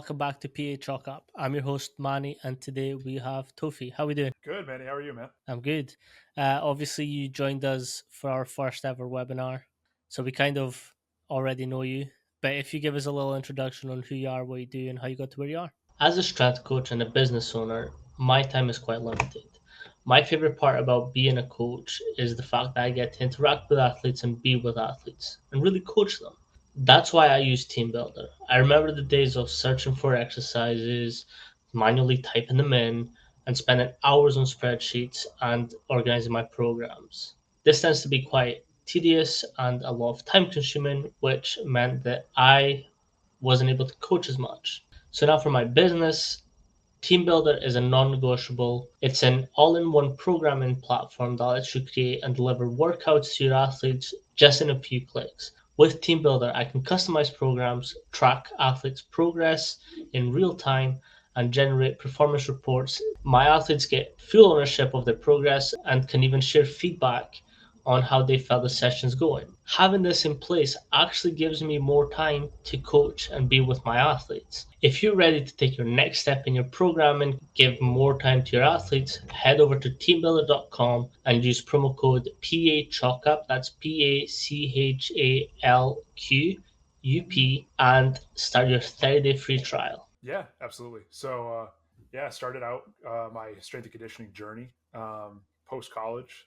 welcome back to PA Chalk Up. I'm your host Manny, and today we have Tofi. How we doing? Good, Manny. How are you, man? I'm good. Obviously, you joined us for our first ever webinar, so we kind of already know you. But if you give us a little introduction on who you are, what you do, and how you got to where you are. As a strength coach and a business owner, my time is quite limited. My favorite part about being a coach is the fact that I get to interact with athletes and be with athletes and really coach them. That's why I use Teambuildr. I remember the days of searching for exercises, manually typing them in, and spending hours on spreadsheets and organizing my programs. This tends to be quite tedious and a lot of time consuming, which meant that I wasn't able to coach as much. So now for my business, Teambuildr is a non-negotiable. It's an all-in-one programming platform that lets you create and deliver workouts to your athletes just in a few clicks. With Teambuildr, I can customize programs, track athletes' progress in real time, and generate performance reports. My athletes get full ownership of their progress and can even share feedback on how they felt the session's going. Having this in place actually gives me more time to coach and be with my athletes. If you're ready to take your next step in your programming, give more time to your athletes, head over to teambuildr.com and use promo code PACHALKUP, that's PACHALQUP, and start your 30-day free trial. Yeah, absolutely. I started out my strength and conditioning journey post college.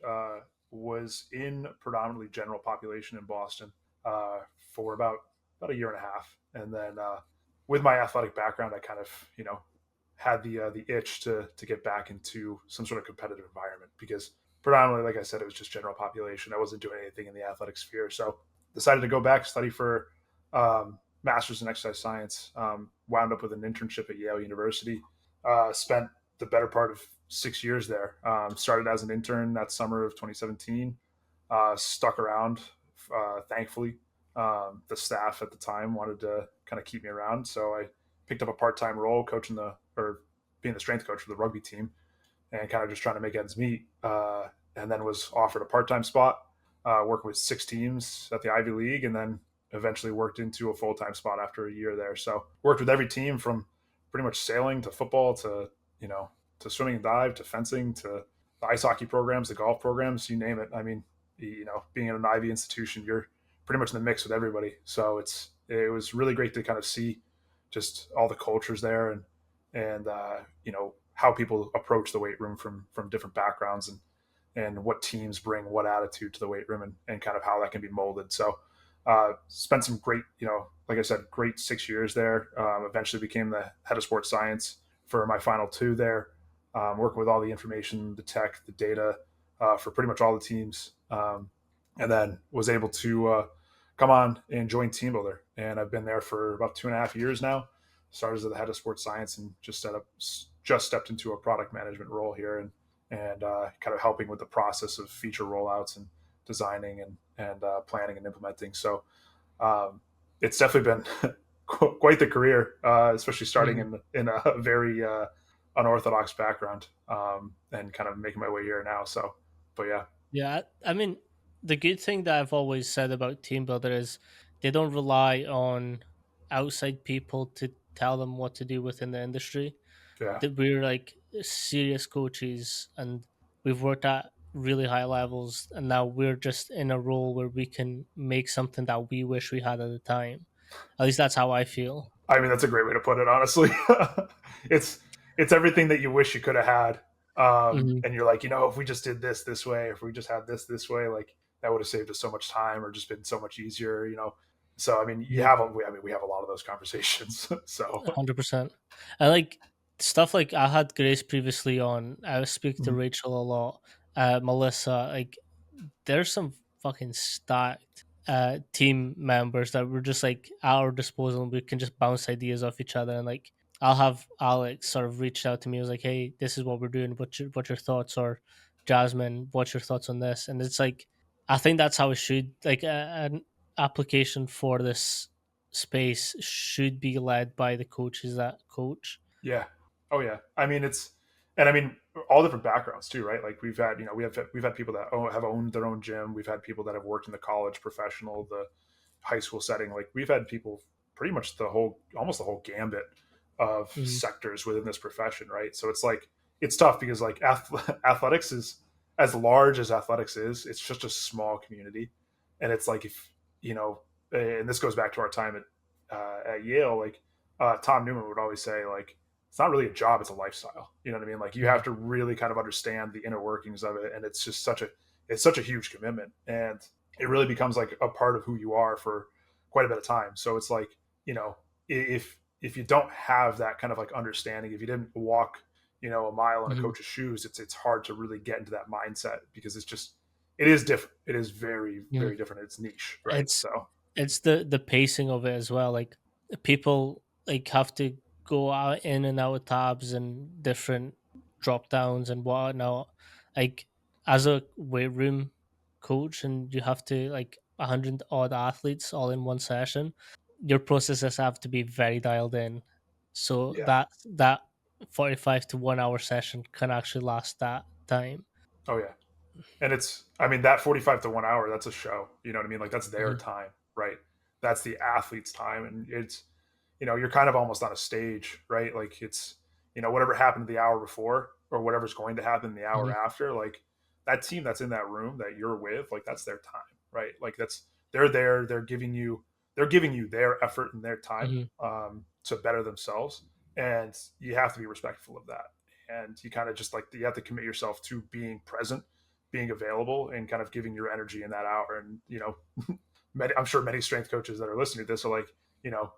Was in predominantly general population in Boston for about a year and a half, and then with my athletic background, I kind of had the itch to get back into some sort of competitive environment because predominantly, like I said, it was just general population. I wasn't doing anything in the athletic sphere, so decided to go back study for master's in exercise science. Wound up with an internship at Yale University. Spent the better part of 6 years there. Started as an intern that summer of 2017. Stuck around, thankfully. The staff at the time wanted to kind of keep me around, so I picked up a part-time role coaching or being the strength coach for the rugby team, and kind of just trying to make ends meet. And then was offered a part-time spot, working with 6 teams at the Ivy League, and then eventually worked into a full-time spot after a year there. So worked with every team from pretty much sailing to football to to swimming and dive to fencing to the ice hockey programs, the golf programs, you name it. I mean, being in an Ivy institution, you're pretty much in the mix with everybody. So it was really great to kind of see just all the cultures there and how people approach the weight room from different backgrounds and what teams bring what attitude to the weight room and kind of how that can be molded. So spent some great, like I said, great 6 years there. Eventually became the head of sports science for my final two there, working with all the information, the tech, the data for pretty much all the teams. And then was able to come on and join Teambuildr. And I've been there for about 2.5 years now. Started as the head of sports science and just stepped into a product management role here and kind of helping with the process of feature rollouts and designing and planning and implementing. So it's definitely been quite the career, especially starting Mhm. in a very unorthodox background and kind of making my way here now. So, but yeah, Yeah, I mean, the good thing that I've always said about TeamBuilder is they don't rely on outside people to tell them what to do within the industry. yeah, That we're like serious coaches and we've worked at really high levels, and now we're just in a role where we can make something that we wish we had at the time. At least that's how I feel. I mean, that's a great way to put it, honestly. it's it's everything that you wish you could have had. Hmm. And you're like, if we just did this way, if we just had this way, like that would have saved us so much time or just been so much easier. So, I mean, Yep, we have a lot of those conversations. So, 100%. I like stuff like I had Grace previously on. I speak to mhm. Rachel a lot. Melissa, like there's some fucking stacked team members that were just like at our disposal and we can just bounce ideas off each other. And like I'll have Alex sort of reach out to me. I was like, hey, this is what we're doing. What's your thoughts? Or Jasmine, what's your thoughts on this? And it's like I think that's how it should, like an application for this space should be led by the coaches that coach. Yeah. Oh yeah. I mean, and I mean, all different backgrounds too, right? Like we've had people that have owned their own gym. We've had people that have worked in the college, professional, the high school setting. Like we've had people pretty much almost the whole gambit of Mhm. sectors within this profession, right? So it's like it's tough because like athletics is as large as athletics is, it's just a small community, and it's like if you know, and this goes back to our time at Yale, like Tom Newman would always say, like it's not really a job, it's a lifestyle. You know what I mean? Like you have Mhm. to really kind of understand the inner workings of it, and it's just such a huge commitment, and it really becomes like a part of who you are for quite a bit of time. So it's like, you know, if you don't have that kind of like understanding, if you didn't walk, a mile in a Mhm. coach's shoes, it's hard to really get into that mindset because it is different. It is very, Mhm. very different. It's niche, right? It's So it's the pacing of it as well. Like people like have to go out in and out of tabs and different drop downs and whatnot. Like as a weight room coach, and you have to like 100 odd athletes all in one session. Your processes have to be very dialed in, so yeah. that 45 to 1 hour session can actually last that time. Oh yeah. And it's, I mean, that 45 to 1 hour, that's a show. You know what I mean? Like that's their Mhm. time, right? That's the athlete's time. And it's, you're kind of almost on a stage, right? Like it's, whatever happened the hour before or whatever's going to happen the hour Mhm. after, like that team that's in that room that you're with, like that's their time, right? Like they're there, they're giving you their effort and their time Mhm. to better themselves. And you have to be respectful of that. And you kind of just like, you have to commit yourself to being present, being available, and kind of giving your energy in that hour. And, I'm sure many strength coaches that are listening to this are like,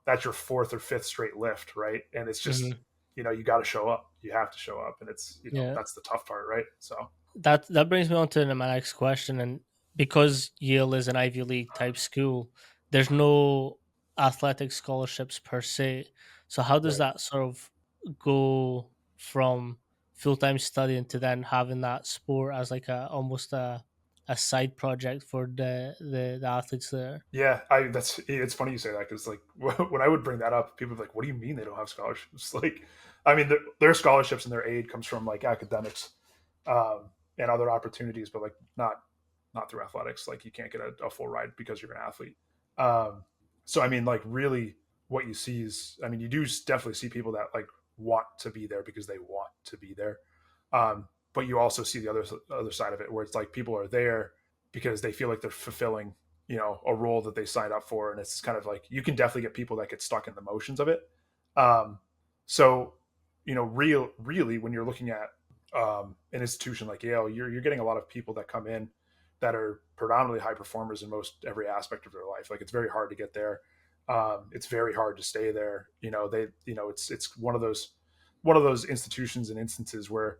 that's your fourth or fifth straight lift, right? And it's just, Mhm. you got to show up. You have to show up, and it's, Yeah. that's the tough part, right? So That brings me on to my next question. And because Yale is an Ivy League type school, there's no athletic scholarships per se. So how does right. that sort of go from full time studying to then having that sport as like a almost a side project for the athletes there? Yeah, it's funny you say that because like when I would bring that up, people are like, "What do you mean they don't have scholarships?" Like, I mean, their scholarships and their aid comes from like academics and other opportunities, but like not through athletics. Like, you can't get a full ride because you're an athlete. Um, so I mean, like, really, what you see is, I mean, you do definitely see people that like want to be there because they want to be there, but you also see the other side of it where it's like people are there because they feel like they're fulfilling a role that they signed up for, and it's kind of like you can definitely get people that get stuck in the motions of it. um, so really when you're looking at an institution like Yale, you're getting a lot of people that come in that are predominantly high performers in most every aspect of their life. Like it's very hard to get there. It's very hard to stay there. It's one of those institutions and instances where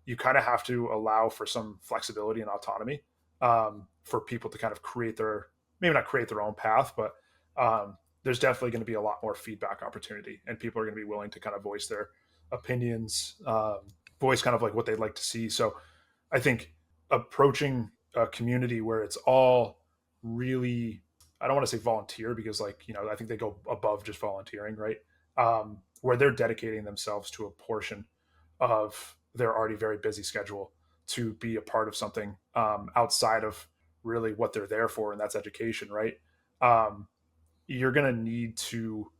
you kind of have to allow for some flexibility and autonomy for people to kind of create their, maybe not create their own path, but there's definitely going to be a lot more feedback opportunity, and people are going to be willing to kind of voice their opinions, voice kind of like what they'd like to see. So I think approaching a community where it's all really, I don't want to say volunteer because like, I think they go above just volunteering, right? Where they're dedicating themselves to a portion of their already very busy schedule to be a part of something outside of really what they're there for, and that's education, right? Um, you're going to need to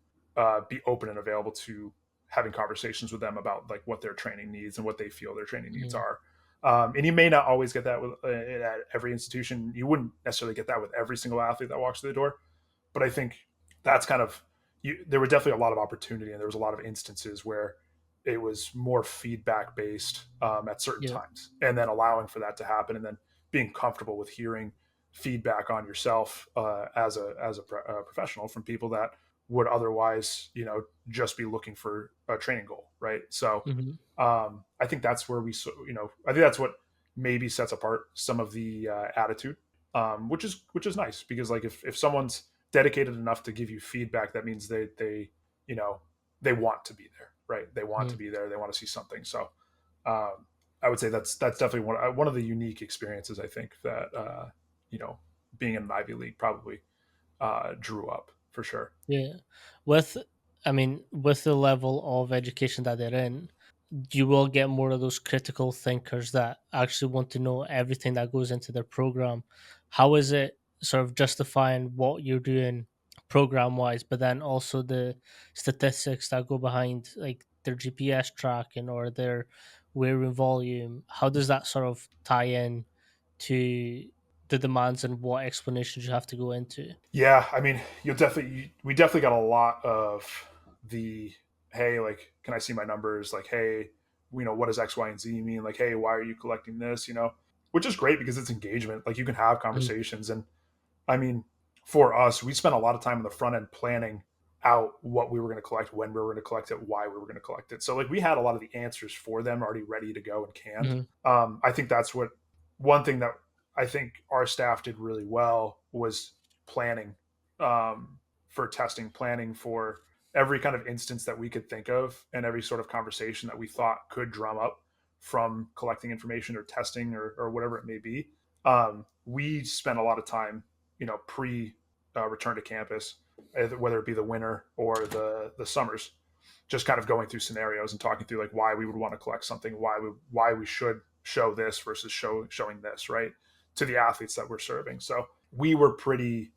be open and available to having conversations with them about like what their training needs and what they feel their training needs Mhm. are. And you may not always get that with at every institution. You wouldn't necessarily get that with every single athlete that walks through the door, but I think that's kind of there were definitely a lot of opportunity, and there was a lot of instances where it was more feedback based at certain Yeah. times, and then allowing for that to happen, and then being comfortable with hearing feedback on yourself as a professional from people that would otherwise just be looking for a training goal, right? So Mhm. I think that's where I think that's what maybe sets apart some of the attitude, which is nice because like if someone's dedicated enough to give you feedback, that means they you know they want to be there, right? They want to Mhm. be there. They want to see something. So I would say that's definitely one of the unique experiences I think that you know being in an Ivy League probably drew up for sure. Yeah. With I mean, with the level of education that they're in, you will get more of those critical thinkers that actually want to know everything that goes into their program. How is it sort of justifying what you're doing program wise, but then also the statistics that go behind like their GPS tracking or their wearing volume. How does that sort of tie in to the demands and what explanations you have to go into? Yeah, I mean, we definitely got a lot of the, hey, like, can I see my numbers? Like, hey, what does X, Y, and Z mean? Like, hey, why are you collecting this? Which is great because it's engagement. Like, you can have Mm, conversations. And I mean, for us, we spent a lot of time on the front end planning out what we were going to collect, when we were going to collect it, why we were going to collect it. So, like, we had a lot of the answers for them already ready to go and canned. mhm, I think that's what one thing that I think our staff did really well was planning, for testing, planning for every kind of instance that we could think of, and every sort of conversation that we thought could drum up from collecting information or testing, or whatever it may be. We spent a lot of time, pre return to campus, whether it be the winter or the summers, just kind of going through scenarios and talking through like why we would want to collect something, why we should show this versus showing this, right, to the athletes that we're serving. So we were pretty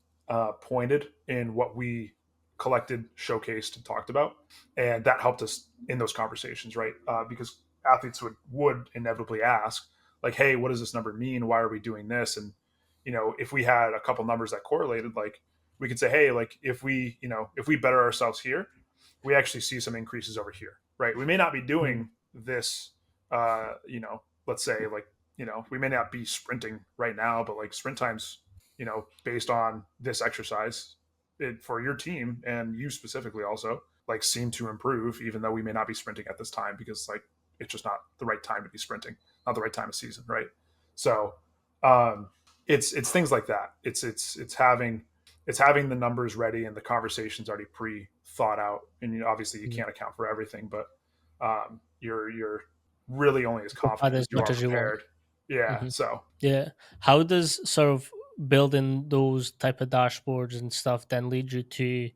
pointed in what we collected, showcased, and talked about, and that helped us in those conversations, right? Because athletes would inevitably ask, like, "Hey, what does this number mean? Why are we doing this?" And if we had a couple numbers that correlated, like, we could say, "Hey, like, if we better ourselves here, we actually see some increases over here," right? We may not be mm, doing this, let's say, like, we may not be sprinting right now, but like sprint times, based on this exercise, for your team and you specifically also, like, seem to improve, even though we may not be sprinting at this time because, like, it's just not the right time to be sprinting, not the right time of season, right? So, um, it's things like that. It's having the numbers ready and the conversations already pre thought out. And obviously you mm. can't account for everything, but you're really only as You've had confident as as you much are as you want. prepared. Yeah. Hmm. So Yeah. How does sort of building those type of dashboards and stuff then lead you to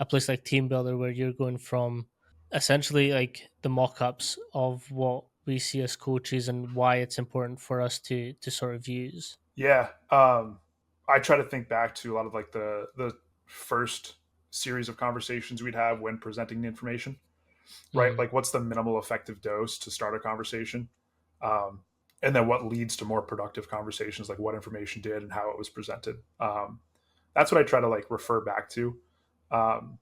a place like Teambuilder where you're going from essentially like the mock-ups of what we see as coaches and why it's important for us to sort of use? yeah, I try to think back to a lot of like the first series of conversations we'd have when presenting the information, right? Mm, Like, what's the minimal effective dose to start a conversation? Um, and then what leads to more productive conversations, like what information did and how it was presented. That's what I try to like refer back to. Um,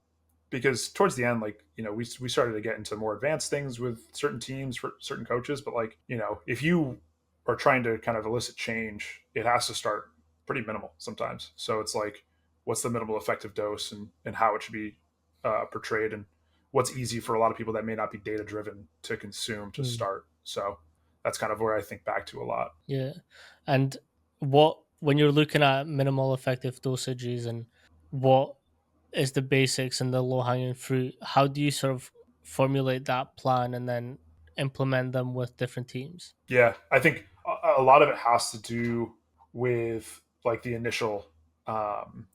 because towards the end, like, we started to get into more advanced things with certain teams for certain coaches, but like, if you are trying to kind of elicit change, it has to start pretty minimal sometimes. So it's like, what's the minimal effective dose, and how it should be portrayed, and what's easy for a lot of people that may not be data driven to consume to mm, start. So that's kind of where I think back to a lot. yeah. And what when you're looking at minimal effective dosages and what is the basics and the low hanging fruit, how do you sort of formulate that plan and then implement them with different teams? Yeah, I think a lot of it has to do with like the initial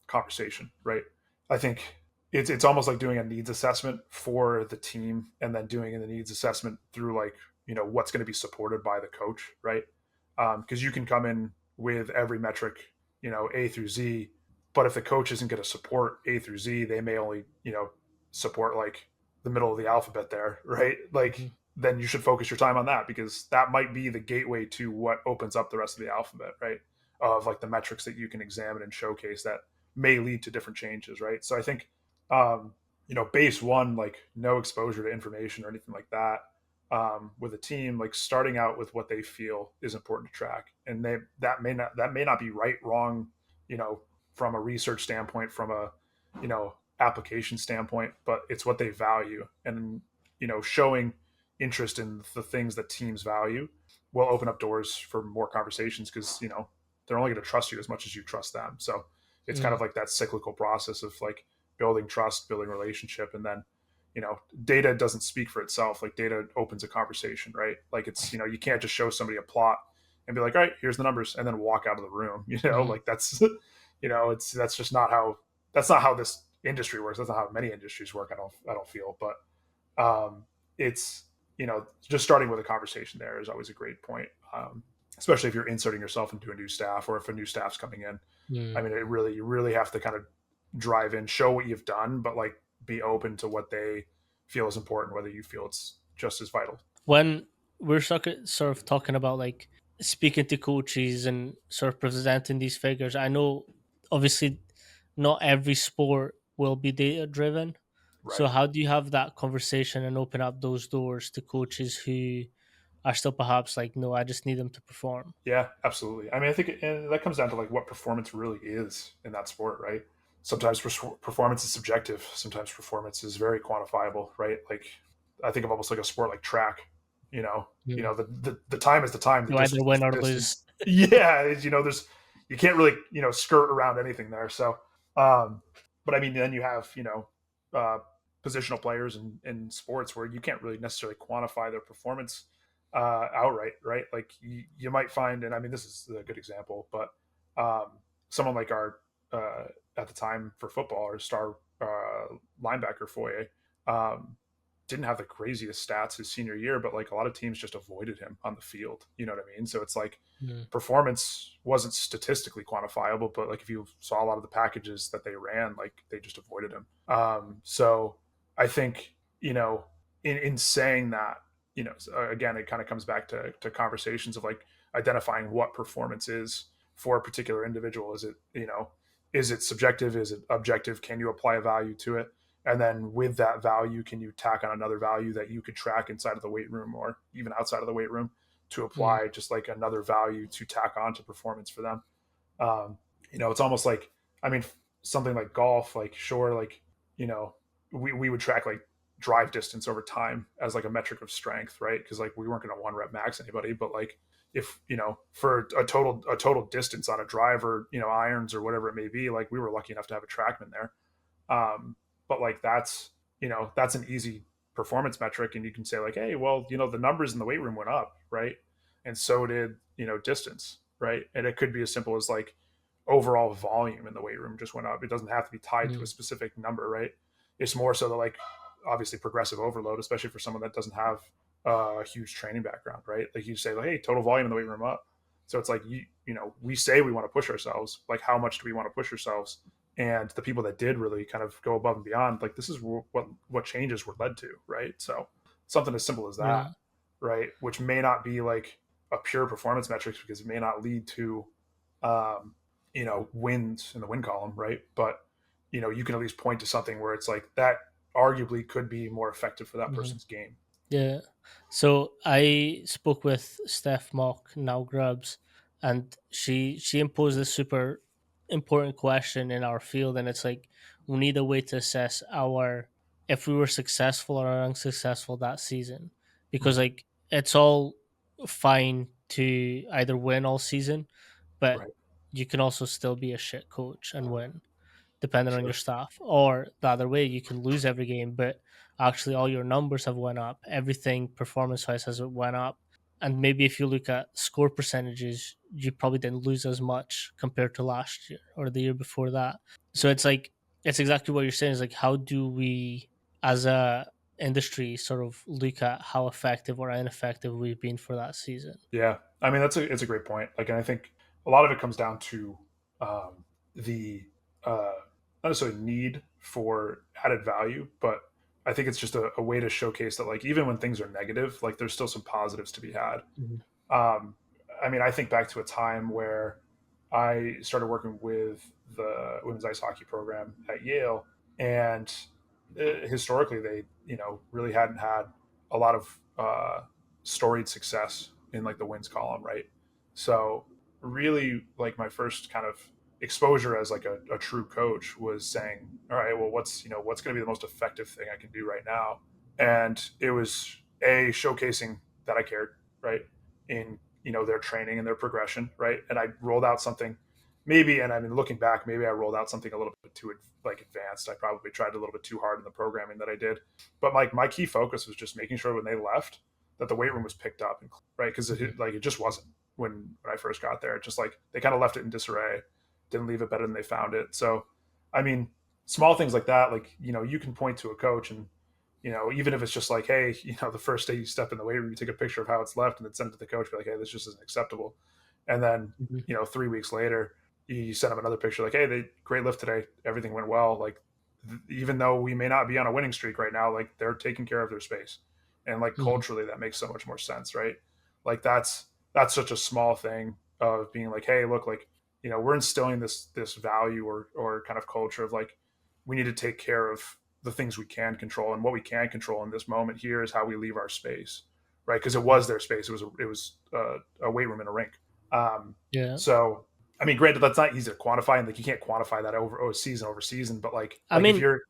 conversation, right? I think it's almost like doing a needs assessment for the team, and then doing the needs assessment through, like, what's going to be supported by the coach, right? Because you can come in with every metric, A through Z, but if the coach isn't going to support A through Z, they may only support like the middle of the alphabet there, right? Mhm, Like, then you should focus your time on that, because that might be the gateway to what opens up the rest of the alphabet, right? Of like the metrics that you can examine and showcase that may lead to different changes, right? So I think, base one, like, no exposure to information or anything like that, with a team, like starting out with what they feel is important to track, and that may not be right, wrong, from a research standpoint, from a application standpoint, but it's what they value, and showing interest in the things that teams value will open up doors for more conversations, because they're only going to trust you as much as you trust them. So it's kind mm, of like that cyclical process of like building trust, building relationship, and then data doesn't speak for itself. Like, data opens a conversation, right? Like, it's, you can't just show somebody a plot and be like, all right, here's the numbers, and then walk out of the room. mhm, Like, that's that's just not how, that's not how this industry works. That's not how many industries work. I don't feel, but it's, just starting with a conversation there is always a great point, especially if you're inserting yourself into a new staff, or if a new staff's coming in. I mm, mean, you really have to kind of drive in, show what you've done, but like be open to what they feel is important, whether you feel it's just as vital. When we're sort of talking about like speaking to coaches and sort of presenting these figures, I know obviously not every sport will be data driven. So Right. how do you have that conversation and open up those doors to coaches who are still perhaps like, no, I just need them to perform? Yeah, absolutely. I mean, I think and that comes down to like what performance really is in that sport, right? Sometimes performance is subjective. Sometimes performance is very quantifiable, right? Like I think of almost like a sport like track. Mm. The time is the time, the You either distance is win or the lose. distance. Yeah, there's you can't really skirt around anything there. So, um, but I mean, then you have uh, positional players in sports where you can't really necessarily quantify their performance outright, right? Like you might find, and I mean, this is a good example, but someone like our uh, at the time for football, our star linebacker Foye, um, didn't have the craziest stats his senior year, but like a lot of teams just avoided him on the field. You know what I mean? So it's like Mm, performance wasn't statistically quantifiable, but like if you saw a lot of the packages that they ran, like they just avoided him. So I think in saying that, again, it kind of comes back to conversations of like identifying what performance is for a particular individual. Is it subjective? Is it objective? Can you apply a value to it? And then with that value, can you tack on another value that you could track inside of the weight room or even outside of the weight room to mm, apply just like another value to tack on to performance for them? Um, it's almost like, I mean, something like golf, like sure, like, you know, we would track like drive distance over time as like a metric of strength, right? Because like we weren't going to one rep max anybody, but like if for a total distance on a drive or irons or whatever it may be, like we were lucky enough to have a trackman there. But like that's an easy performance metric, and you can say like, hey, well, the numbers in the weight room went up, right? And so did distance, right? And it could be as simple as like overall volume in the weight room just went up. It doesn't have to be tied to a mm, specific number, right? It's more so that like obviously progressive overload, especially for someone that doesn't have a huge training background, right? Like you say, like, hey, total volume in the weight room up. So it's like we say we want to push ourselves. Like, how much do we want to push ourselves? And the people that did really kind of go above and beyond, like this is what changes were led to, right? So something as simple as that, yeah. right? Which may not be like a pure performance metrics because it may not lead to um, wins in the win column, right? But you can at least point to something where it's like that arguably could be more effective for that Hmm. person's game. Yeah. So I spoke with Steph Mock, now Grubs, and she imposed a super important question in our field, and it's like we need a way to assess our if we were successful or unsuccessful that season, because Mhm. like it's all fine to either win all season, but Right. you can also still be a shit coach and win depending on your Sure. staff. Or the other way, you can lose every game, but actually all your numbers have went up. Everything performance wise has went up. And maybe if you look at score percentages, you probably didn't lose as much compared to last year or the year before that. So it's like it's exactly what you're saying. Is like how do we as a industry sort of look at how effective or ineffective we've been for that season? Yeah, I mean it's a great point. Like, and I think a lot of it comes down to the not necessarily need for added value, but I think it's just a way to showcase that like even when things are negative, like there's still some positives to be had. Mhm. Um, I mean, I think back to a time where I started working with the women's ice hockey program at Yale, and historically, they really hadn't had a lot of storied success in like the wins column, right? So, really, like my first kind of exposure as like a true coach was saying, all right, well, what's going to be the most effective thing I can do right now? And it was a showcasing that I cared, right? In their training and their progression, right? And I rolled out something, maybe, and I mean looking back, maybe I rolled out something a little bit too like advanced. I probably tried a little bit too hard in the programming that I did, but like my key focus was just making sure when they left that the weight room was picked up, and right, because Mhm. it just wasn't when I first got there. It just like they kind of left it in disarray, didn't leave it better than they found it. So, I mean, small things like that, like you can point to a coach and even if it's just like, hey, the first day you step in the weight room, you take a picture of how it's left and then send it to the coach, be like, hey, this just isn't acceptable. And then, Mhm. 3 weeks later, you send them another picture like, hey, they great lift today, everything went well. Like even though we may not be on a winning streak right now, like they're taking care of their space, and like Mhm. culturally that makes so much more sense, right? Like that's such a small thing of being like, hey, look, like we're instilling this value or kind of culture of like we need to take care of the things we can control, and what we can control in this moment here is how we leave our space, right? Because it Mhm. was their space. It was a weight room in a rink. Um, Yeah. so I mean, granted, that's not easy to quantify, and like you can't quantify that over season. But like I like if mean, you're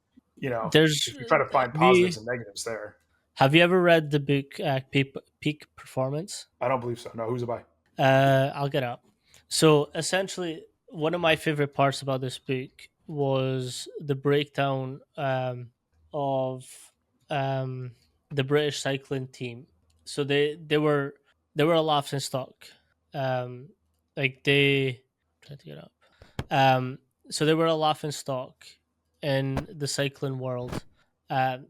there's if you're trying to find have you positives and negatives there, have you ever read the book Peak Performance? I don't believe so. No, who's a buy? I'll get up. So essentially, one of my favorite parts about this book was the breakdown of um, the British cycling team. So they were a laughing stock. Um, like they try to get up. Um, so they were a laughing stock in the cycling world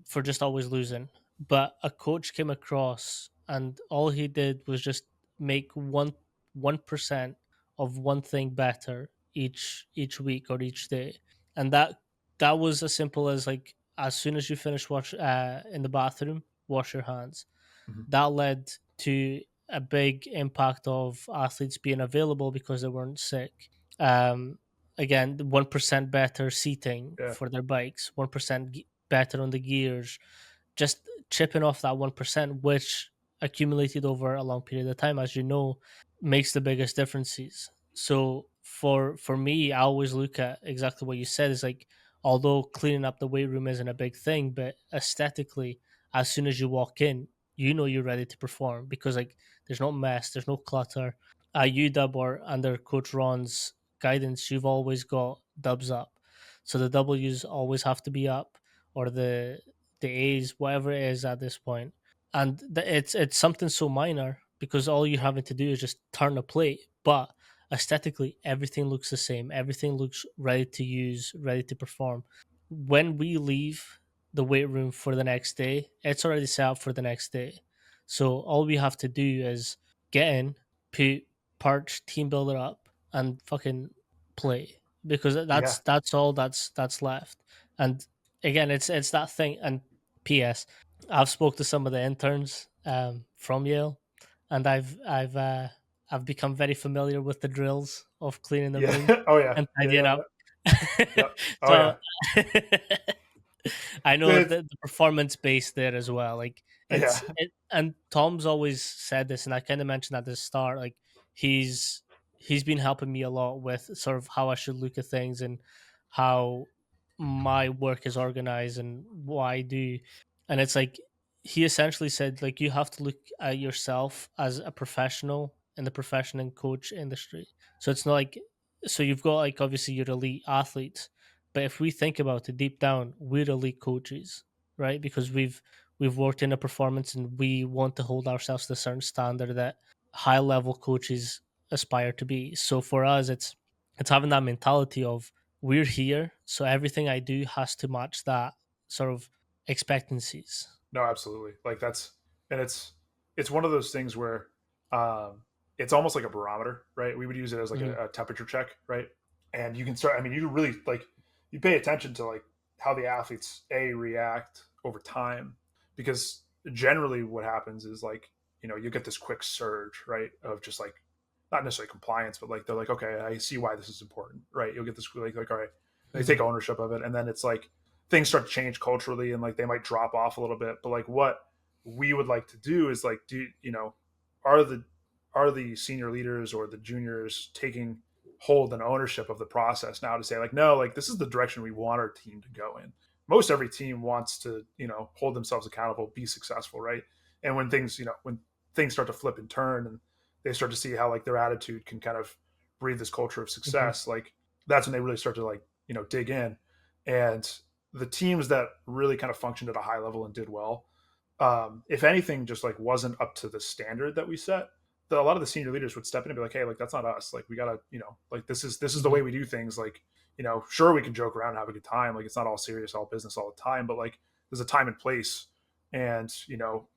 for just always losing. But a coach came across, and all he did was just make 1% of one thing better each week or each day, and that was as simple as like as soon as you finish wash in the bathroom, wash your hands. Mm-hmm. That led to a big impact of athletes being available because they weren't sick. Um, Again, 1% better seating Yeah. for their bikes, 1% better on the gears, just chipping off that 1%, which accumulated over a long period of time, as you know, makes the biggest differences. So for me, I always look at exactly what you said is like, although cleaning up the weight room isn't a big thing, but aesthetically, as soon as you walk in, you know you're ready to perform because like there's no mess, there's no clutter. At UW or under Coach Ron's guidance, you've always got dubs up. So the W's always have to be up, or the A's, whatever it is at this point. And it's something so minor because all you're having to do is just turn a plate, but aesthetically everything looks the same. Everything looks ready to use, ready to perform. When we leave the weight room for the next day, it's already set up for the next day. So all we have to do is get in, put Parch Teambuildr up, and fucking play because Yeah. that's all that's left. And again, it's that thing. And P.S. I've spoke to some of the interns from Yale, and I've become very familiar with the drills of cleaning the room Yeah. Oh yeah. and Yeah. tidying Yeah. up. Yeah. Yeah. Oh So yeah. I know It's, the performance base there as well. Like yeah. and Tom's always said this, and I kind of mentioned at the start. Like he's he's been helping me a lot with sort of how I should look at things and how my work is organized and what I do. And it's like he essentially said, like you have to look at yourself as a professional in the profession and coach industry. So it's not like so you've got like obviously your elite athletes, but if we think about it deep down, we're elite coaches, right? Because we've worked in a performance and we want to hold ourselves to a certain standard that high level coaches aspire to be. So for us, it's having that mentality of we're here, so everything I do has to match that sort of expectancies. No, absolutely. Like that's and it's one of those things where um it's almost like a barometer, right? We would use it as like Hmm. a temperature check, right? And you can start I mean you really like you pay attention to like how the athletes a react over time because generally what happens is like, you get this quick surge, right? Of just like not necessarily compliance, but like they're like, okay, I see why this is important, right? You'll get this like all right, they take Hmm. ownership of it, and then it's like things start to change culturally, and like they might drop off a little bit. But like what we would like to do is like, are the are the senior leaders or the juniors taking hold and ownership of the process now to say like, no, like this is the direction we want our team to go in. Most every team wants to hold themselves accountable, be successful, right? And when things start to flip and turn and they start to see how like their attitude can kind of breed this culture of Hmm. success, like that's when they really start to like dig in. And the teams that really kind of functioned at a high level and did well, if anything just like wasn't up to the standard that we set, a lot of the senior leaders would step in and be like, hey, like that's not us, like we gotta, like this is the Hmm. way we do things, like sure, we can joke around and have a good time, like it's not all serious, all business all the time, but like there's a time and place, and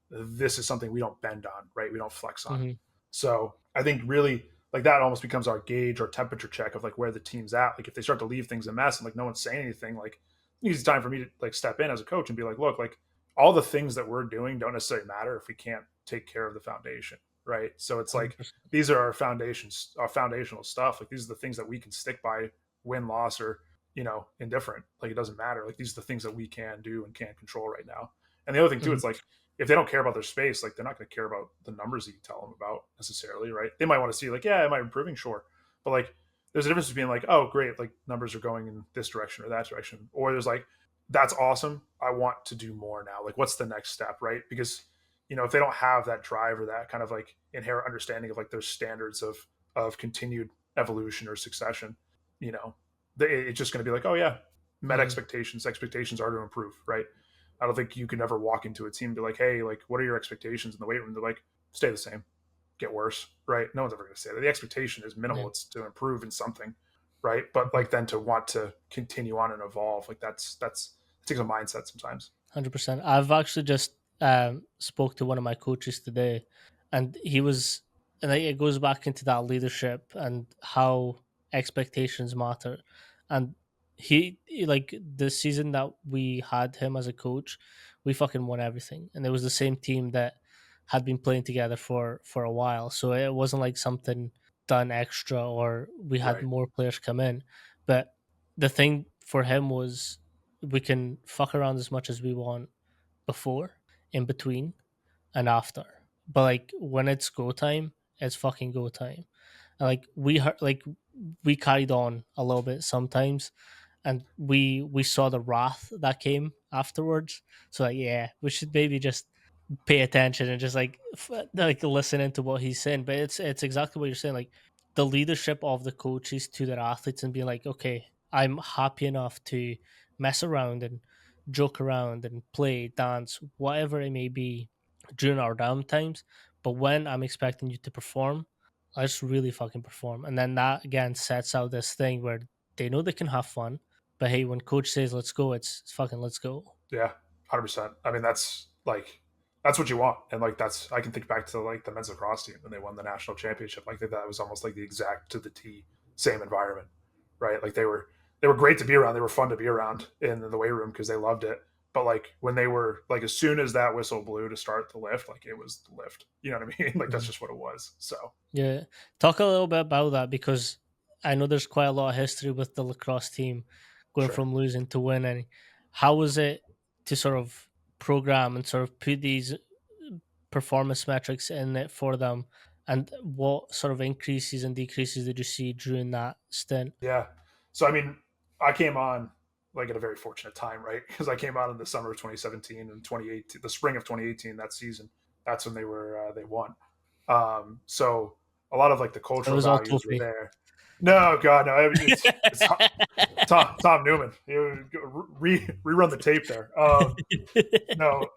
this is something we don't bend on, right? We don't flex on. Hmm. So I think really like that almost becomes our gauge or temperature check of like where the team's at. Like if they start to leave things a mess and like no one's saying anything, like it's time for me to like step in as a coach and be like, look, like all the things that we're doing don't necessarily matter if we can't take care of the foundation, right? So it's like 100%. these are our foundations, our foundational stuff. Like these are the things that we can stick by, win, loss, or indifferent. Like it doesn't matter. Like these are the things that we can do and can control right now. And the other thing too, Mhm. it's like if they don't care about their space, like they're not going to care about the numbers that you tell them about necessarily, right? They might want to see like, yeah, am I improving? Sure, but like there's a difference between like, oh, great, like numbers are going in this direction or that direction, or there's like, that's awesome. I want to do more now. Like, what's the next step, right? Because if they don't have that drive or that kind of like inherent understanding of like their standards of continued evolution or succession, you know, it's just going to be like, oh yeah, met Mhm. expectations. Expectations are to improve, right? I don't think you can ever walk into a team and be like, hey, like, what are your expectations in the weight room? They're like, stay the same, get worse, right? No one's ever going to say that. The expectation is minimal. Yeah. It's to improve in something, right? But Mhm. like then to want to continue on and evolve, like that's it takes a mindset sometimes. 100%. I've actually just spoke to one of my coaches today, and he was, and it goes back into that leadership and how expectations matter. And like the season that we had him as a coach, we fucking won everything, and it was the same team that had been playing together for a while. So it wasn't like something done extra or we had Right. more players come in. But the thing for him was we can fuck around as much as we want before, in between, and after. But like when it's go time, it's fucking go time. And like we carried on a little bit sometimes, and we saw the wrath that came afterwards. So like yeah, we should maybe just pay attention and just like listening to what he's saying. But it's exactly what you're saying. Like the leadership of the coaches to their athletes and being like, okay, I'm happy enough to mess around and joke around and play, dance, whatever it may be during our down times. But when I'm expecting you to perform, let's really fucking perform. And then that again sets out this thing where they know they can have fun. But hey, when coach says let's go, it's fucking let's go. Yeah. 100%. I mean, that's what you want. And like that's I can think back to like the men's lacrosse team when they won the national championship. Like that was almost like the exact to the T same environment, right? Like they were great to be around. They were fun to be around in the weight room because they loved it. But like when they were like as soon as that whistle blew to start the lift, like it was the lift. You know what I mean? Like that's Mhm. just what it was. So Yeah. Talk a little bit about that because I know there's quite a lot of history with the lacrosse team going sure. from losing to winning. How was it to sort of program and sort of put these performance metrics in it for them? And what sort of increases and decreases did you see during that stint? Yeah. So I mean, I came on like at a very fortunate time, right? Because I came on in the summer of 2017 and 2018, the spring of 2018, that season. That's when they won. So a lot of like the So it cultural was all values were Tofi. there. No, God, no, it's Tom Newman. Rerun the tape there. No,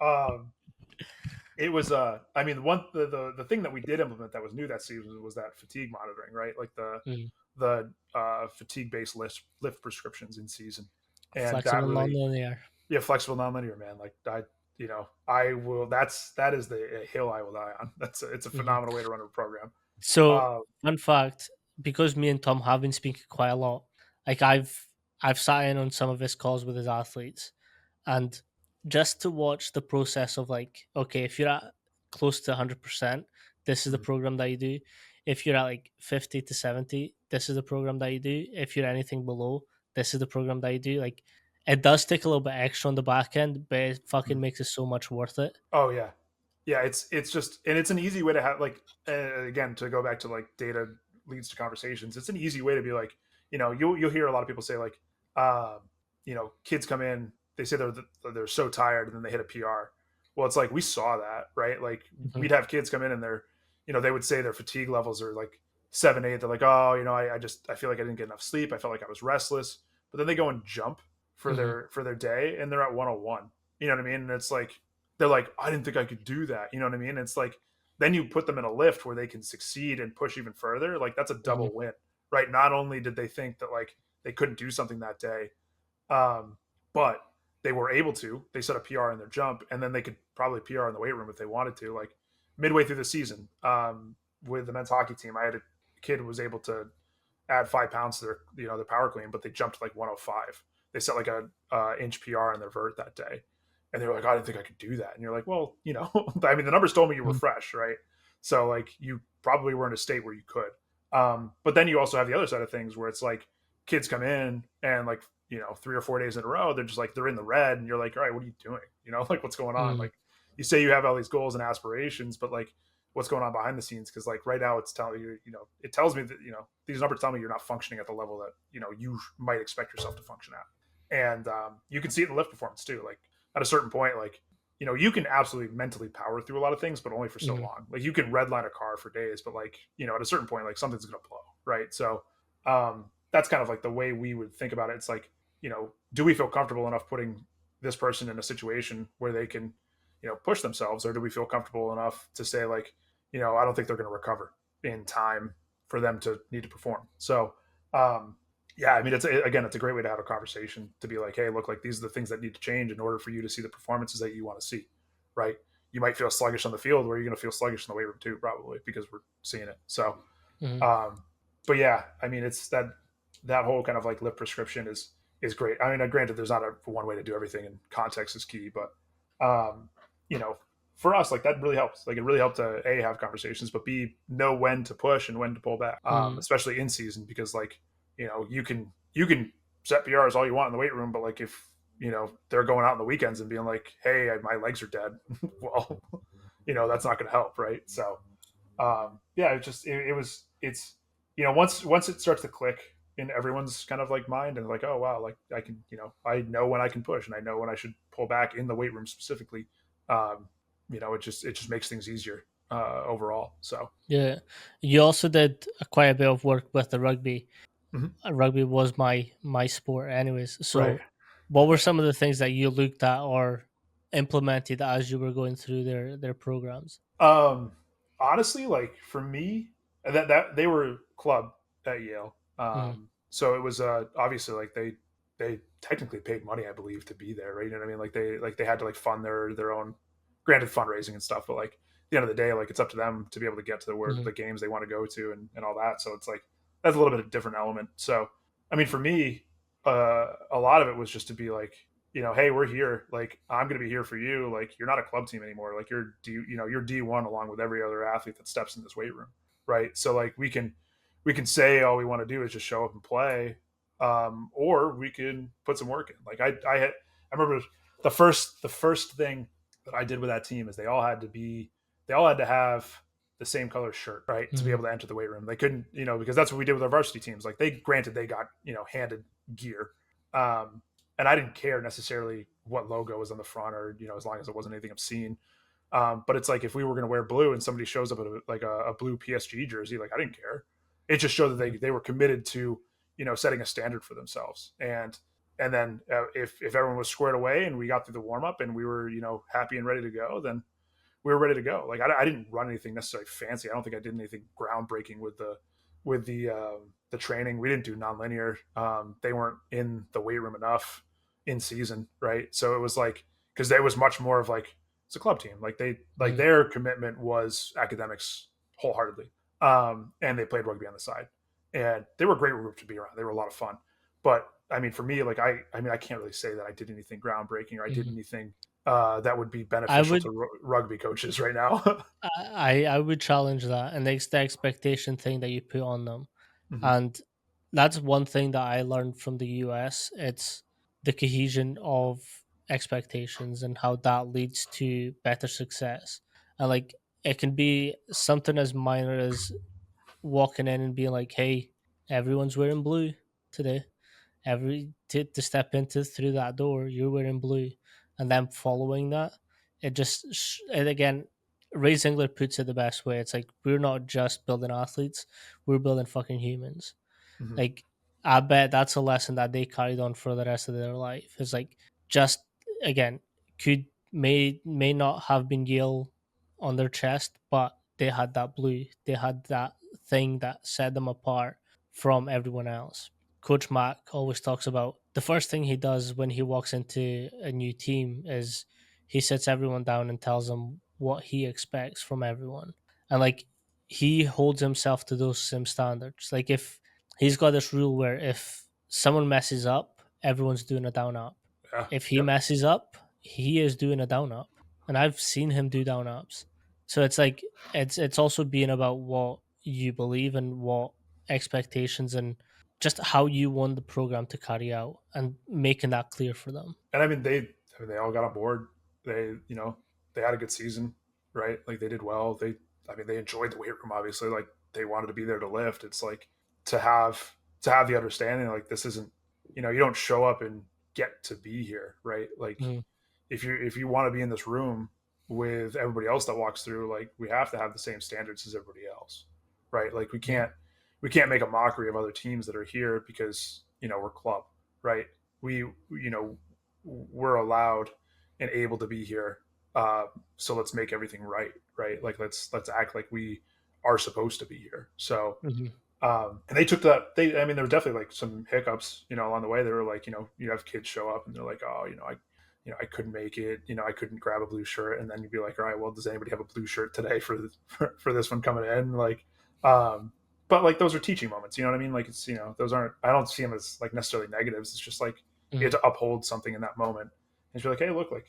it was I mean the thing that we did implement that was new that season was that fatigue monitoring, right? Like Mm. the fatigue based lift prescriptions in season, and that Flexible really, non-linear. yeah, flexible nonlinear, man. Like I will, that is the hill I will die on. It's a Mhm. phenomenal way to run a program. So, uh fun fact, because me and Tom have been speaking quite a lot, like I've sat in on some of his calls with his athletes, and just to watch the process of like, okay, if you're at close to 100%, this is the mm, program that you do. If you're at like 50 to 70, this is the program that you do. If you're anything below, this is the program that you do. Like, it does take a little bit extra on the back end, but it fucking mm. makes it so much worth it. Oh yeah, yeah. It's just, and it's an easy way to have like, again, to go back to like data leads to conversations. It's an easy way to be like, you'll hear a lot of people say like, kids come in, they say they're so tired, and then they hit a PR. Well, it's like we saw that, right? Like Mhm, we'd have kids come in and they would say their fatigue levels are like 7, 8. They're like, oh, I feel like I didn't get enough sleep. I felt like I was restless. But then they go and jump for mhm, their day, and they're at 101. You know what I mean? And it's like they're like, I didn't think I could do that. You know what I mean? It's like then you put them in a lift where they can succeed and push even further. Like that's a mhm, double win, right? Not only did they think that like they couldn't do something that day, um, but they were able to. They set a PR in their jump, and then they could probably PR in the weight room if they wanted to. Like midway through the season, with the men's hockey team, I had a kid was able to add 5 pounds to their their power clean, but they jumped like 105. They set like a inch PR on their vert that day, and they were like, oh, I didn't think I could do that. And you're like, well, I mean, the numbers told me you were Mhm. fresh, right? So like you probably were in a state where you could. But then you also have the other side of things where it's like kids come in and like 3 or 4 days in a row, they're just like they're in the red, and you're like, all right, what are you doing? Like what's going on? Mhm. Like you say you have all these goals and aspirations, but like what's going on behind the scenes? Because like right now it's telling you, it tells me that these numbers tell me you're not functioning at the level that you might expect yourself to function at, and you can see it in the lift performance too. Like at a certain point, like you can absolutely mentally power through a lot of things, but only for so Mhm. long. Like you can redline a car for days, but like at a certain point, like something's gonna blow, right? So that's kind of like the way we would think about it. It's like do we feel comfortable enough putting this person in a situation where they can push themselves, or do we feel comfortable enough to say like I don't think they're going to recover in time for them to need to perform. So um, yeah, I mean, it's a great way to have a conversation to be like, hey, look, like these are the things that need to change in order for you to see the performances that you want to see, right? You might feel sluggish on the field, where you're going to feel sluggish in the weight room too, probably because we're seeing it. So, Mhm. um, but yeah, I mean, it's that whole kind of like lift prescription is great. I mean, granted, there's not a one way to do everything, and context is key, but um, you know, for us, like that really helps. Like it really helped to a have conversations, but b know when to push and when to pull back, Mhm. especially in season, because like you can set PRs all you want in the weight room, but like if they're going out on the weekends and being like, hey, my legs are dead, well, that's not going to help, right? So yeah, it's once it starts to click in everyone's kind of like mind, and like, oh wow, like I can I know when I can push, and I know when I should pull back in the weight room specifically. um it just makes things easier overall. So Yeah, you also did quite a bit of work with the rugby. mhm. Rugby was my sport, anyways. Right. So, what were some of the things that you looked at or implemented as you were going through their programs? Um, honestly, like for me, that they were club at Yale. Mm-hmm. So it was obviously like they technically paid money, I believe, to be there, right? You know what I mean? Like they had to like fund their own, granted fundraising and stuff, but like at the end of the day, like it's up to them to be able to get to the games they want to go to, and all that. So it's like that's a little bit of a different element. So I mean, for me, a lot of it was just to be like, hey, we're here. Like, I'm going to be here for you. Like, you're not a club team anymore. Like, you're D1 along with every other athlete that steps in this weight room, right? So like we can say all we want to do is just show up and play, or we can put some work in. Like I remember the first thing that I did with that team is they all had to have the same color shirt, right, to be Mm-hmm. able to enter the weight room. They couldn't, because that's what we did with our varsity teams. Like they got handed gear, um, and I didn't care necessarily what logo was on the front, or as long as it wasn't anything obscene. But it's like if we were going to wear blue and somebody shows up in a blue PSG jersey, like I didn't care. It just showed that they were committed to setting a standard for themselves. And then if everyone was squared away and we got through the warm up and we were happy and ready to go, then we were ready to go. Like I didn't run anything necessarily fancy. I don't think I did anything groundbreaking with the training. We didn't do nonlinear. They weren't in the weight room enough in season, right? So it was like because there was much more of like it's a club team. Like Mm-hmm. their commitment was academics wholeheartedly, and they played rugby on the side, and they were a great group to be around. They were a lot of fun, but I mean, for me, like I mean, I can't really say that I did anything groundbreaking or I did Mm-hmm. anything that would be I beneficial would to rugby coaches right now. I would challenge that, and it's the expectation thing that you put on them. hmm And that's one thing that I learned from the US. It's the cohesion of expectations and how that leads to better success. And like it can be something as minor as walking in and being like, "Hey, everyone's wearing blue today. To step into through that door, you're wearing blue," and then following that, and again, Ray Zingler puts it the best way. It's like we're not just building athletes; we're building fucking humans. hmm Like I bet that's a lesson that they carried on for the rest of their life. It's like just again could may not have been Yale on their chest, but they had that blue. They had that thing that set them apart from everyone else. Coach Mack always talks about the first thing he does when he walks into a new team is he sits everyone down and tells them what he expects from everyone. And like he holds himself to those same standards. Like if he's got this rule where if someone messes up, everyone's doing a down up. Yeah. If he Yep. messes up, he is doing a down up. And I've seen him do down ups. So it's like it's also being about what you believe and what expectations and just how you want the program to carry out and making that clear for them. And they all got on board. They, they had a good season, right? Like they did well. They enjoyed the weight room. Obviously, like they wanted to be there to lift. It's like to have the understanding, like this isn't, you don't show up and get to be here, right? Like Mm-hmm. if you want to be in this room with everybody else that walks through, like we have to have the same standards as everybody else, right? Like we can't make a mockery of other teams that are here because we're club, right? We're allowed and able to be here, so let's make everything right, right? Like let's act like we are supposed to be here. So Mm-hmm. and they took that. I mean, there were definitely like some hiccups, along the way. They were like, you have kids show up and they're like, oh, I couldn't make it. I couldn't grab a blue shirt. And then you'd be like, all right, well, does anybody have a blue shirt today for this one coming in? Like, but like those are teaching moments. You know what I mean? Like it's, those aren't. I don't see them as like necessarily negatives. It's just like you have Mm-hmm. to uphold something in that moment and be like, hey, look, like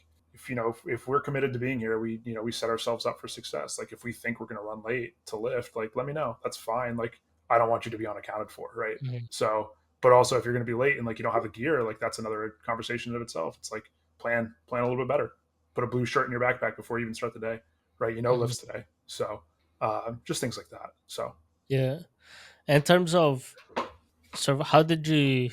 if we're committed to being here, we set ourselves up for success. Like if we think we're going to run late to lift, like let me know. That's fine. Like I don't want you to be unaccounted for, right? Mm-hmm. So, but also if you're going to be late and like you don't have the gear, like that's another conversation in of itself. It's like plan a little bit better. Put a blue shirt in your backpack before you even start the day, right? Mm-hmm. Lifts today. So, just things like that. So, Yeah. In terms of sort of how did you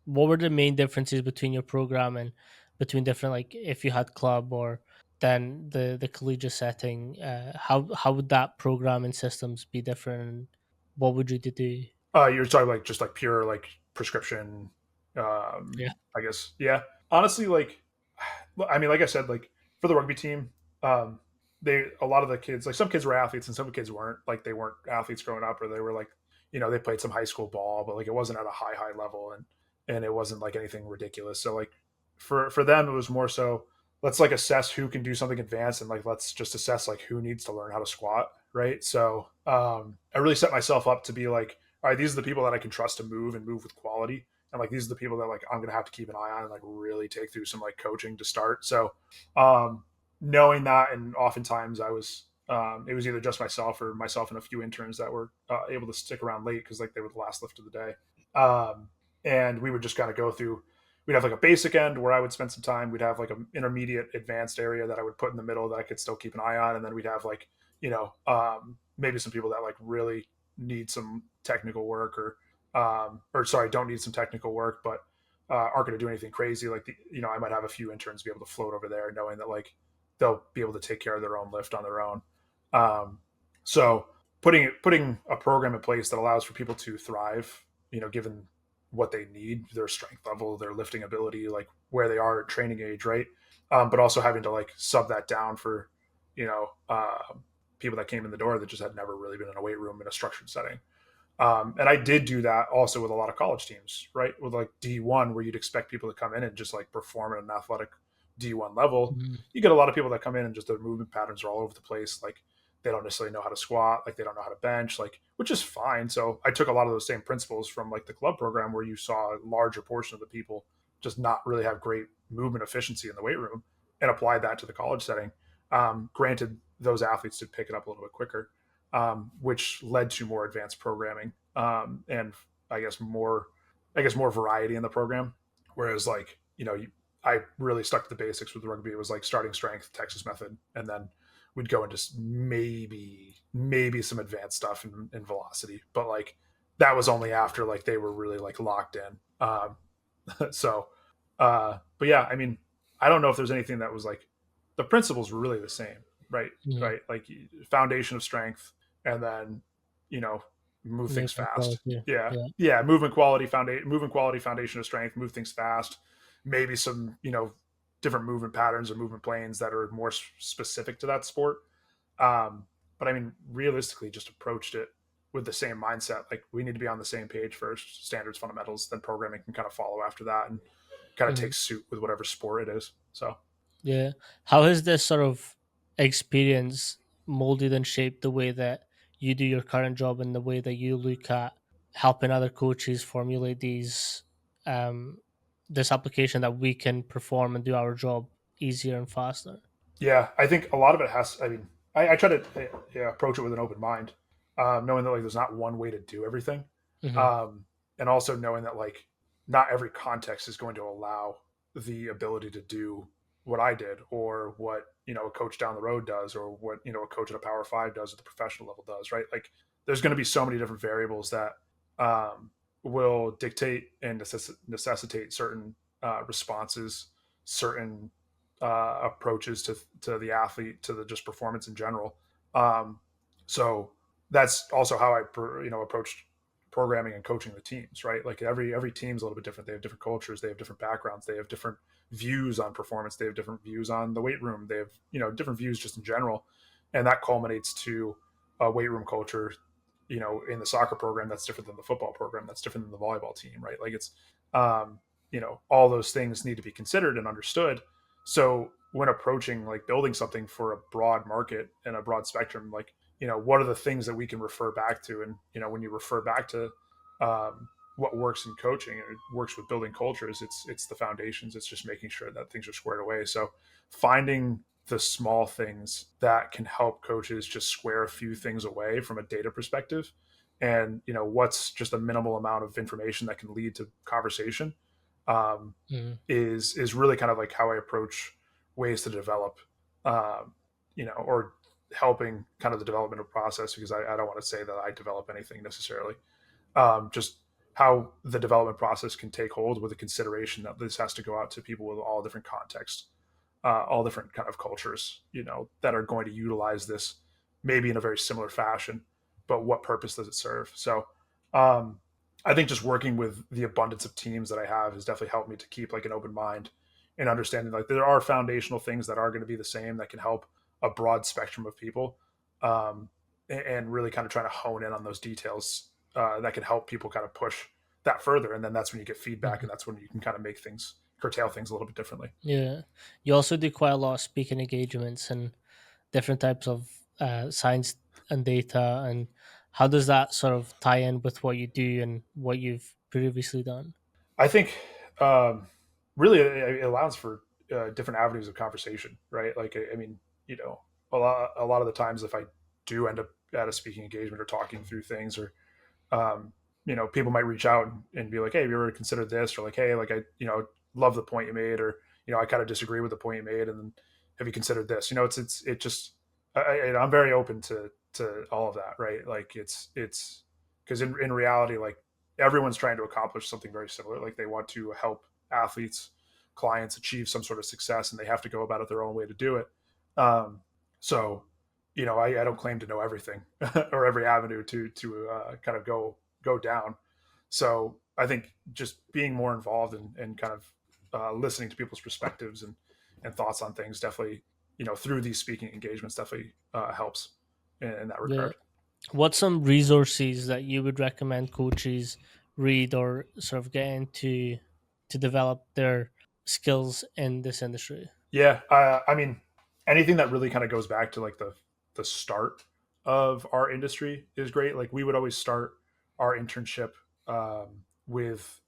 what were the main differences between your program and between different, like if you had club or then the collegiate setting, how would that program and systems be different, and what would you do? you're talking like just like pure like prescription, Yeah. I guess. Yeah. Honestly, like, I mean, like I said, like for the rugby team, a lot of the kids, like some kids were athletes and some kids weren't. Like they weren't athletes growing up, or they were like, they played some high school ball, but like it wasn't at a high level, and it wasn't like anything ridiculous. So like for them, it was more so let's like assess who can do something advanced, and like let's just assess like who needs to learn how to squat, right? So I really set myself up to be like, all right, these are the people that I can trust to move and move with quality, and like these are the people that like I'm gonna have to keep an eye on and like really take through some like coaching to start. So um, knowing that, and oftentimes it was either just myself and a few interns that were able to stick around late because like they were the last lift of the day, and we would just kind of go through. We'd have like a basic end where I would spend some time. We'd have like an intermediate advanced area that I would put in the middle that I could still keep an eye on, and then we'd have like maybe some people that like really need some technical work, or sorry, don't need some technical work, but aren't going to do anything crazy. Like I might have a few interns be able to float over there, knowing that like they'll be able to take care of their own lift on their own. So putting a program in place that allows for people to thrive, given what they need, their strength level, their lifting ability, like where they are at training age, right? But also having to like sub that down for you know people that came in the door that just had never really been in a weight room in a structured setting. And I did do that also with a lot of college teams, right? With like D1, where you'd expect people to come in and just like perform at an athletic D1 level. Mhm. You get a lot of people that come in and just their movement patterns are all over the place. Like they don't necessarily know how to squat, like they don't know how to bench, like which is fine. So I took a lot of those same principles from like the club program where you saw a larger portion of the people just not really have great movement efficiency in the weight room, and applied that to the college setting. Granted, those athletes did pick it up a little bit quicker, which led to more advanced programming, and I guess more, more variety in the program. Whereas like I really stuck to the basics with rugby. It was like starting strength, Texas method, and then we'd go into maybe some advanced stuff in velocity, but like that was only after like they were really like locked in. So, but yeah, I mean, I don't know if there's anything that was like the principles were really the same, right? Mhm. Right, like foundation of strength, and then you know move things Movement fast. quality. Yeah, Yeah. yeah, movement quality, foundation of strength, move things fast. Maybe some different movement patterns or movement planes that are more specific to that sport. But I mean, realistically, just approached it with the same mindset. Like we need to be on the same page first, standards, fundamentals, then programming can kind of follow after that and kind of Mhm. take suit with whatever sport it is. So Yeah. How has this sort of experience molded and shaped the way that you do your current job and the way that you look at helping other coaches formulate um, this application that we can perform and do our job easier and faster. Yeah, I think a lot of it has. I mean, I try to yeah, approach it with an open mind, knowing that like there's not one way to do everything, Hmm. um, and also knowing that like not every context is going to allow the ability to do what I did or what a coach down the road does or what a coach at a Power Five does at the professional level does. Right? Like there's going to be so many different variables that will dictate and necessitate certain responses, certain approaches to the athlete, to the just performance in general. Um, so that's also how I approached programming and coaching the teams. Right, like every team's a little bit different. They have different cultures, they have different backgrounds, they have different views on performance, they have different views on the weight room, they have different views just in general, and that culminates to a weight room culture. In the soccer program, that's different than the football program. That's different than the volleyball team. Right, like it's um, all those things need to be considered and understood, so when approaching like building something for a broad market and a broad spectrum, like what are the things that we can refer back to? And when you refer back to what works in coaching, it works with building cultures. It's the foundations. It's just making sure that things are squared away. So finding the small things that can help coaches just square a few things away from a data perspective, and what's just a minimal amount of information that can lead to conversation, um, Hmm. is really kind of like how I approach ways to develop, or helping kind of the developmental process, because I don't want to say that I develop anything necessarily. Just how the development process can take hold with the consideration that this has to go out to people with all different contexts, all different kind of cultures, that are going to utilize this maybe in a very similar fashion, but what purpose does it serve? So, um, I think just working with the abundance of teams that I have has definitely helped me to keep like an open mind and understanding like there are foundational things that are going to be the same that can help a broad spectrum of people, um, and really kind of trying to hone in on those details that can help people kind of push that further. And then that's when you get feedback, Hmm. and that's when you can kind of make things curtail things a little bit differently. Yeah, you also do quite a lot of speaking engagements and different types of science and data. And how does that sort of tie in with what you do and what you've previously done? I think really it allows for different avenues of conversation, right? Like, I mean, a lot of the times if I do end up at a speaking engagement or talking through things, or um, people might reach out and be like, "Hey, have you ever considered this?" Or like, "Hey, like I love the point you made," or I kind of disagree with the point you made, and then have you considered this? It just I'm very open to all of that, right? Like it's because in reality, like everyone's trying to accomplish something very similar. Like they want to help athletes, clients achieve some sort of success, and they have to go about it their own way to do it. Um, so I don't claim to know everything or every avenue to kind of go down. So I think just being more involved and kind of listening to people's perspectives and thoughts on things definitely, through these speaking engagements definitely helps in that Yeah. regard. What's some resources that you would recommend coaches read or sort of get into to develop their skills in this industry? Yeah, I mean, anything that really kind of goes back to like the start of our industry is great. Like we would always start our internship with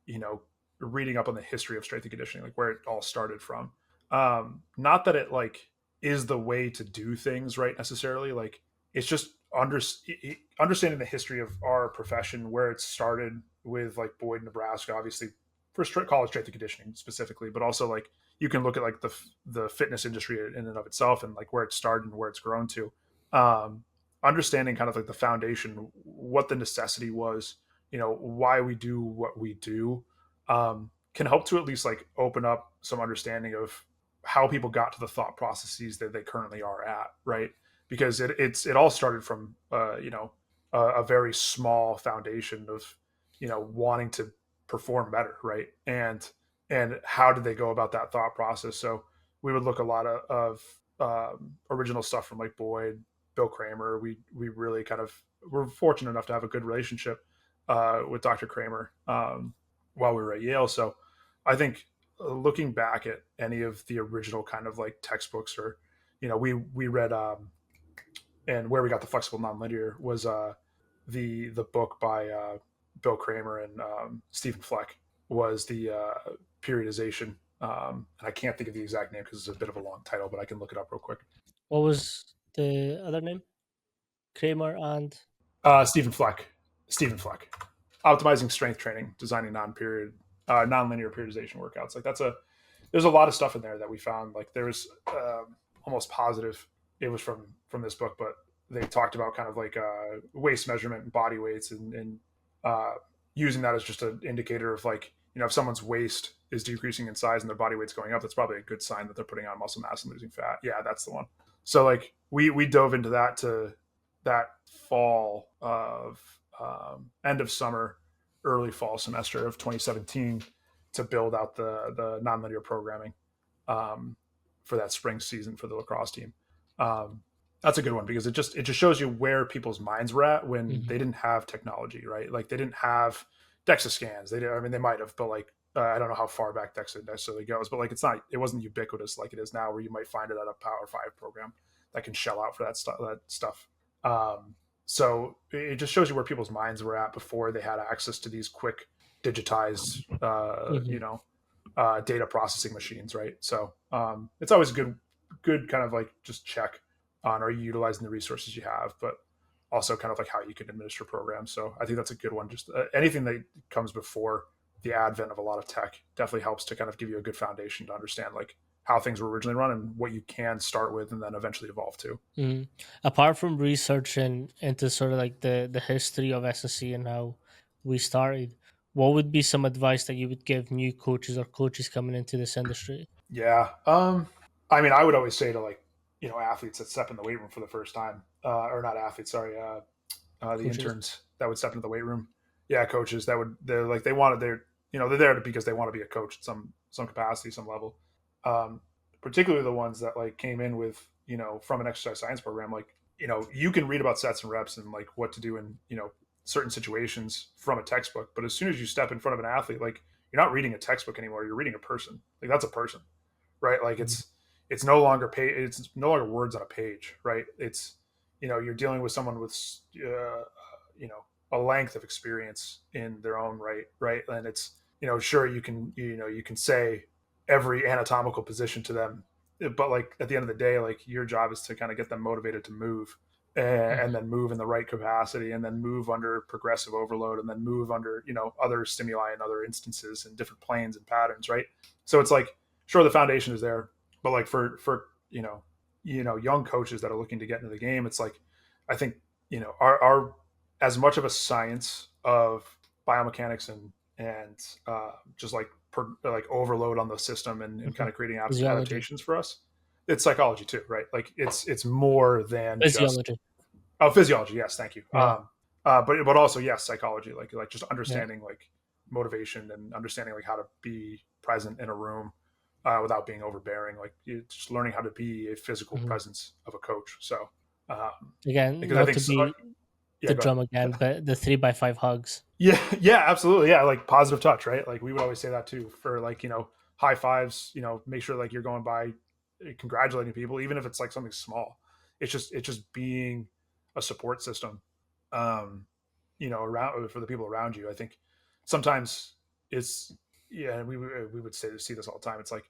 you know reading up on the history of strength and conditioning, like where it all started from. Not that it like is the way to do things, right? Necessarily, like it's just understanding the history of our profession, where it started with like Boyd, Nebraska, obviously for college strength and conditioning specifically, but also like you can look at like the fitness industry in and of itself and like where it started and where it's grown to. Um, Understanding kind of like the foundation, what the necessity was, why we do what we do, can help to at least like open up some understanding of how people got to the thought processes that they currently are at, right? Because it all started from a very small foundation of wanting to perform better, right? And how did they go about that thought process? So we would look a lot of original stuff from like Boyd, Bill Kramer. We really kind of were fortunate enough to have a good relationship with Dr. Kramer while we were at Yale. So I think looking back at any of the original kind of like textbooks, or we read and where we got the flexible nonlinear was the book by Bill Kramer and Stephen Fleck was the periodization. And I can't think of the exact name because it's a bit of a long title, but I can look it up real quick. What was the other name? Kramer and Stephen Fleck. Stephen Fleck. Optimizing strength training, designing nonlinear periodization workouts. Like that's a there's a lot of stuff in there that we found. Like there was almost positive it was from this book, but they talked about kind of like waist measurement and body weights and uh, using that as just an indicator of like if someone's waist is decreasing in size and their body weight's going up, that's probably a good sign that they're putting on muscle mass and losing fat. Yeah, that's the one. So like we dove into that fall of end of summer, early fall semester of 2017 to build out the nonlinear programming um, for that spring season for the lacrosse team. Um, that's a good one because it just shows you where people's minds were at when Mhm. they didn't have technology, right? Like they didn't have DEXA scans. They did, I mean, they might have, but like I don't know how far back DEXA necessarily goes, but like it wasn't ubiquitous like it is now, where you might find it at a Power Five program that can shell out for that stuff. Um, so it just shows you where people's minds were at before they had access to these quick digitized, Mhm. data processing machines, right? So it's always a good kind of like just check on are you utilizing the resources you have, but also kind of like how you can administer programs. So I think that's a good one. Just anything that comes before the advent of a lot of tech definitely helps to kind of give you a good foundation to understand like how things were originally run and what you can start with and then eventually evolve to. Mhm. Apart from researching into sort of like the history of SSC and how we started, what would be some advice that you would give new coaches or coaches coming into this industry? Yeah. I mean, I would always say to like, athletes that step in the weight room for the first time, or not athletes, sorry, the Coaches. interns that would step into the weight room. Yeah, coaches that would they're like they wanted their they're there because they want to be a coach at some capacity, some level. Um, Particularly the ones that like came in with from an exercise science program. Like you can read about sets and reps and like what to do in certain situations from a textbook, but as soon as you step in front of an athlete, like you're not reading a textbook anymore. You're reading a person. Like that's a person, right? Like Mhm. it's no longer it's no longer words on a page, right? It's you're dealing with someone with you know a length of experience in their own right, right? And it's sure you can say every anatomical position to them, but like at the end of the day, like your job is to kind of get them motivated to move and Mhm. then move in the right capacity and then move under progressive overload and then move under other stimuli and other instances and different planes and patterns, right? So it's like sure the foundation is there, but like for young coaches that are looking to get into the game, it's like I think our as much of a science of biomechanics and just like like overload on the system and kind Mhm. of creating Physiology. adaptations for us. It's psychology too, right? Like it's more than just Physiology. physiology. Yes, thank you. Yeah. But also yes, psychology. Like just Yeah. understanding like motivation and understanding like how to be present in a room without being overbearing. Like just learning how to be a physical Mhm. presence of a coach. So Again, because I not think to be yeah, the go ahead. drum again, but the 3x5 hugs. Yeah, yeah, absolutely. Yeah, like positive touch, right? Like we would always say that too for like, high fives, make sure like you're going by congratulating people, even if it's like something small. It's just being a support system, um, around for the people around you. I think sometimes it's yeah, and we would say see this all the time. It's like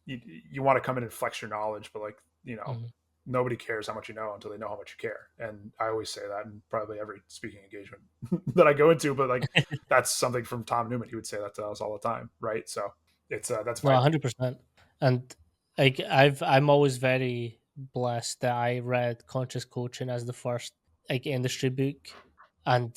you want to come in and flex your knowledge, but like, Mhm. nobody cares how much you know until they know how much you care. And I always say that in probably every speaking engagement that I go into, but like that's something from Tom Newman. He would say that to us all the time. Right. So it's that's No, vital. 100%. And like I'm always very blessed that I read Conscious Coaching as the first like industry book, and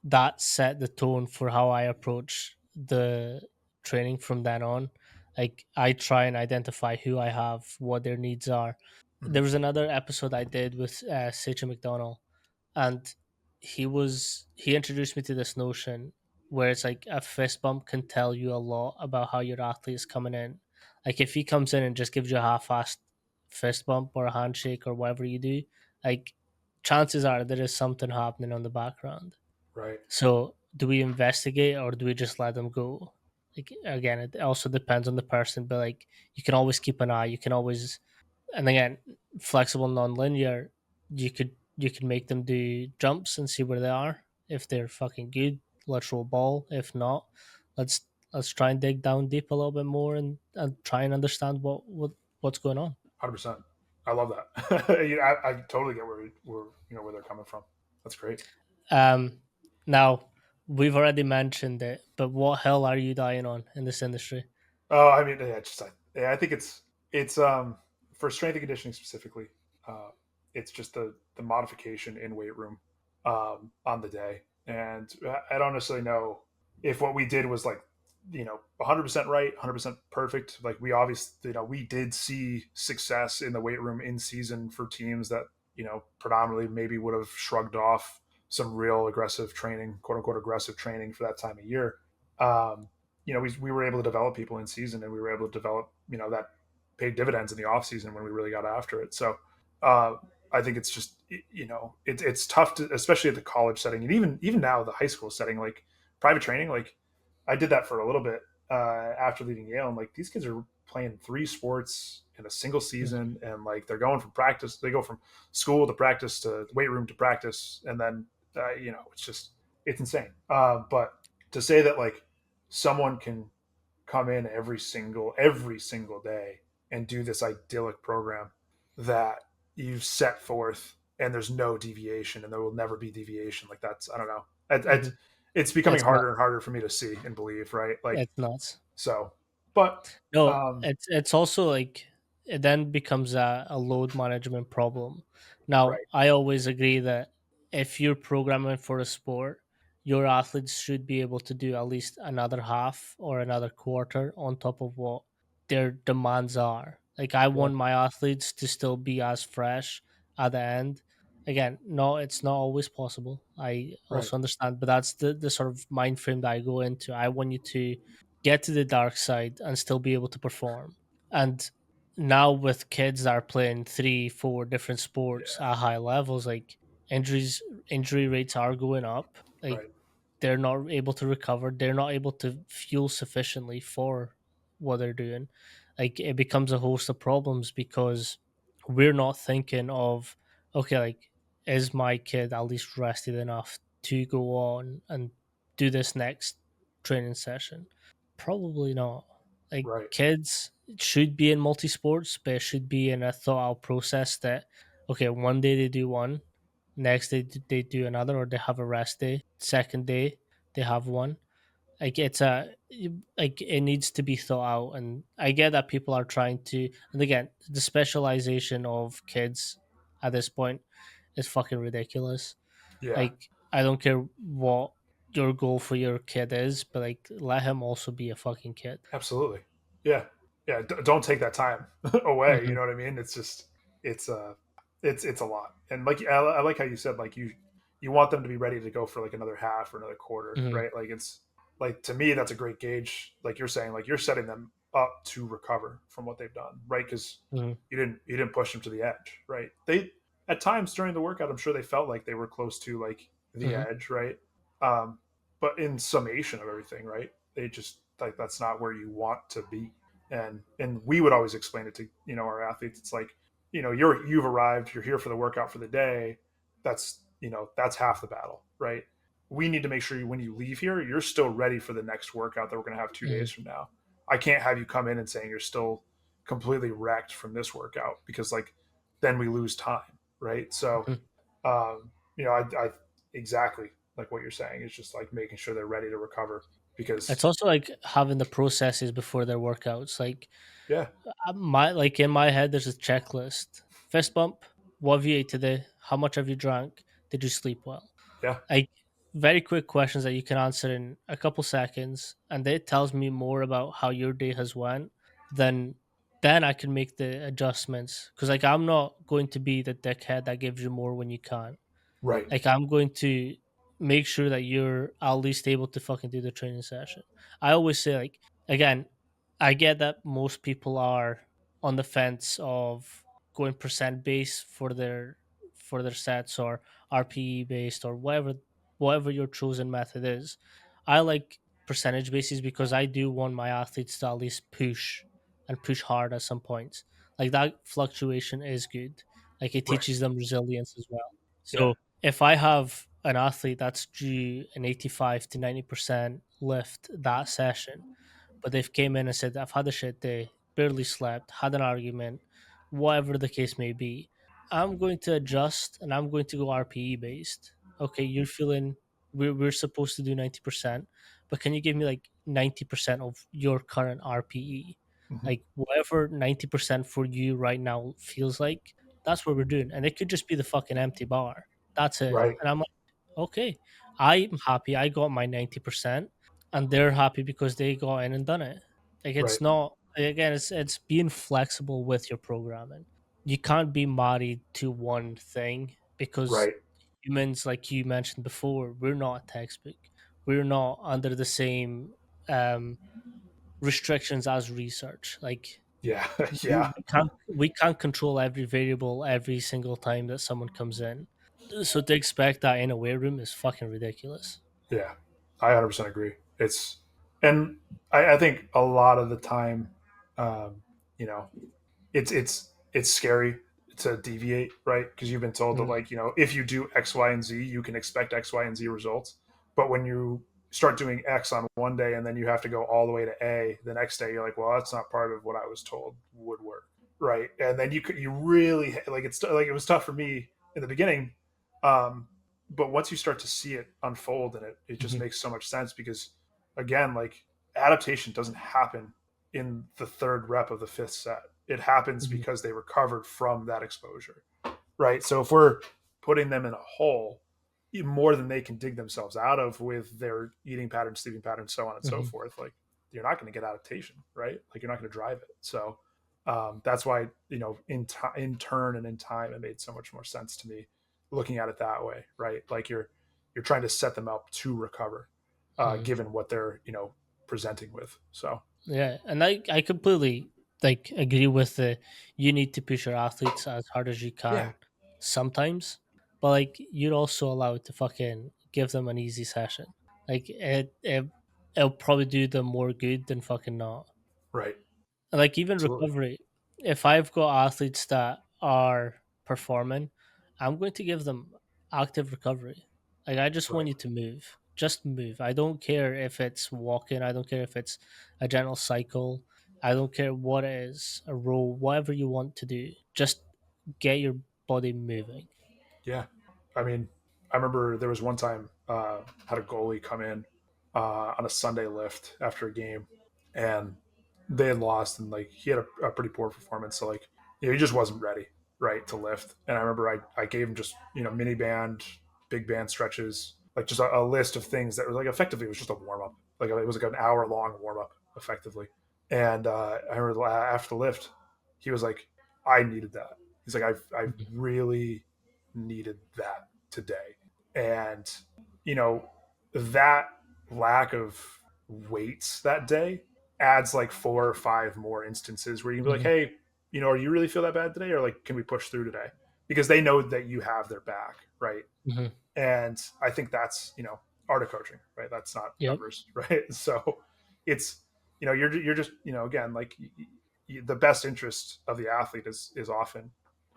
that set the tone for how I approach the training from then on. Like I try and identify who I have, what their needs are. There Mhm. was another episode I did with Sachin McDonald, and he introduced me to this notion where it's like a fist bump can tell you a lot about how your athlete is coming in. Like if he comes in and just gives you a half-assed fist bump or a handshake or whatever you do, like chances are there is something happening on the background. Right. So do we investigate or do we just let them go? Like again, it also depends on the person, but like you can always keep an eye. You can always, and again, flexible non-linear. you could make them do jumps and see where they are. If they're fucking good, let's roll ball. If not, let's let's try and dig down deep a little bit more and try and understand what's going on. 100%. I love that. I totally get where they're coming from. That's great. Um, now we've already mentioned it, but what hell are you dying on in this industry? Oh, I mean, yeah, I think it's for strength and conditioning specifically. Uh, it's just the modification in weight room on the day, and I don't necessarily know if what we did was like 100% right, 100% perfect. Like we obviously we did see success in the weight room in season for teams that predominantly maybe would have shrugged off some real aggressive training, quote unquote aggressive training for that time of year. Um, we were able to develop people in season, and we were able to develop that paid dividends in the off season when we really got after it. So uh, I think it's just it's tough to, especially at the college setting, and even now the high school setting, like private training. Like I did that for a little bit after leaving Yale, and like these kids are playing three sports in a single Mhm, season, and like they're going from practice, they go from school to practice to weight room to practice, and then it's just it's insane. But to say that like someone can come in every single day and do this idyllic program that you've set forth, and there's no deviation, and there will never be deviation, like that's, I don't know, mhm. it's becoming It's not. harder and harder for me to see and believe, right? Like, It's nuts. so, but No, um it's also like it then becomes a load management problem. Now, right, I always agree that if you're programming for a sport, your athletes should be able to do at least another half or another quarter on top of what their demands are. Like I yeah, want my athletes to still be as fresh at the end. Again, no, it's not always possible. I right, also understand, but that's the sort of mind frame that I go into. I want you to get to the dark side and still be able to perform. And now with kids that are playing three, four different sports yeah, at high levels, like injuries, injury rates are going up. Like right, they're not able to recover. They're not able to fuel sufficiently for what they're doing. Like it becomes a host of problems because we're not thinking of, okay, like is my kid at least rested enough to go on and do this next training session? Probably not. Like right, kids should be in multi sports, but it should be in a thought out process that okay, one day they do one, next day they do another, or they have a rest day. Second day they have one. Like it's a like it needs to be thought out, and I get that people are trying to. And again, the specialization of kids at this point is fucking ridiculous. yeah. Like I don't care what your goal for your kid is, but like let him also be a fucking kid. Absolutely. Yeah. Yeah. Don't take that time away. You Hmm. know what I mean? It's just, it's, it's a lot. And like, I like how you said, like you want them to be ready to go for like another half or another quarter, Hmm. right? Like it's like, to me, that's a great gauge. Like you're saying, like you're setting them up to recover from what they've done, right? Cause Hmm. you didn't push them to the edge, right? At times during the workout, I'm sure they felt like they were close to like the Hmm. edge, right? Um, but in summation of everything, right? They just like that's not where you want to be. And we would always explain it to our athletes. It's like you've arrived, you're here for the workout for the day. That's half the battle, right? We need to make sure when you leave here, you're still ready for the next workout that we're going to have 2 days Hmm. from now. I can't have you come in and saying you're still completely wrecked from this workout, because like then we lose time, right? So Hmm. I exactly like what you're saying. It's just like making sure they're ready to recover, It's because also like having the processes before their workouts. Like yeah, my like in my head, there's a checklist: fist bump. What have you ate today? How much have you drank? Did you sleep well? yeah, Like very quick questions that you can answer in a couple seconds, and it tells me more about how your day has went than then I can make the adjustments. Because like I'm not going to be the dickhead that gives you more when you can't. right, Like I'm going to make sure that you're at least able to fucking do the training session. I always say like again, I get that most people are on the fence of going percent based for their sets or RPE based or whatever your chosen method is. I like percentage basis because I do want my athletes to at least push and push hard at some points. Like that fluctuation is good. Like it Right. teaches them resilience as well. Yeah. So if I have an athlete that's due an 85 to 90% lift that session, but they've came in and said, I've had a shit day, barely slept, had an argument, whatever the case may be, I'm going to adjust and I'm going to go RPE based. Okay, you're feeling we're supposed to do 90%, but can you give me like 90% of your current RPE? Hmm. Like whatever 90% for you right now feels like, that's what we're doing. And it could just be the fucking empty bar. That's it. Right. And I'm like, okay, I'm happy I got my 90% and they're happy because they got in and done it. Like Right. it's not again, it's being flexible with your programming. You can't be married to one thing because Right. humans, like you mentioned before, we're not a textbook. We're not under the same um, restrictions as research. Like Yeah. we, Yeah. we can't control every variable every single time that someone comes in. So to expect that in a weight room is fucking ridiculous. Yeah. I 100% agree. And I think a lot of the time, um, you know, it's scary to deviate, right? Because you've been told that, Mm, like, if you do X, Y, and Z, you can expect X, Y, and Z results. But when you start doing X on one day and then you have to go all the way to A the next day, you're like, well, that's not part of what I was told would work, right? And then you really like it's like it was tough for me in the beginning, um, but once you start to see it unfold and it just mhm, makes so much sense because again, like adaptation doesn't happen in the third rep of the fifth set. It happens mhm, because they recovered from that exposure, right? So if we're putting them in a hole, more than they can dig themselves out of with their eating patterns, sleeping patterns, so on and so mhm, forth, like you're not going to get adaptation, right? Like you're not going to drive it. So that's why in turn and in time, it made so much more sense to me looking at it that way, right? Like you're trying to set them up to recover, mhm. given what they're presenting with. So Yeah, and I completely like agree with the you need to push your athletes as hard as you yeah, can sometimes, but like you're also allowed to fucking give them an easy session. Like it'll probably do them more good than fucking not. right, And like even absolutely, recovery, if I've got athletes that are performing, I'm going to give them active recovery. Like I just want right, you to move. Just move. I don't care if it's walking, I don't care if it's a gentle cycle. I don't care what it is, a row, whatever you want to do. Just get your body moving. yeah. I mean, I remember there was one time had a goalie come in on a Sunday lift after a game, and they had lost, and like he had a pretty poor performance. So like he just wasn't ready, right, to lift. And I remember I gave him just mini band, big band stretches, like just a list of things that was like effectively it was just a warm up, like it was like an hour long warm up effectively. And I remember after the lift, he was like, I needed that. He's like, I Mhm, really needed that today. And, you know, that lack of weights that day adds like four or five more instances where you can be like, mhm, hey, are you really feel that bad today? Or like, can we push through today? Because they know that you have their back, right? mhm. And I think that's art of coaching, right? That's not Yep. numbers, right? So it's you're just again like the best interest of the athlete is often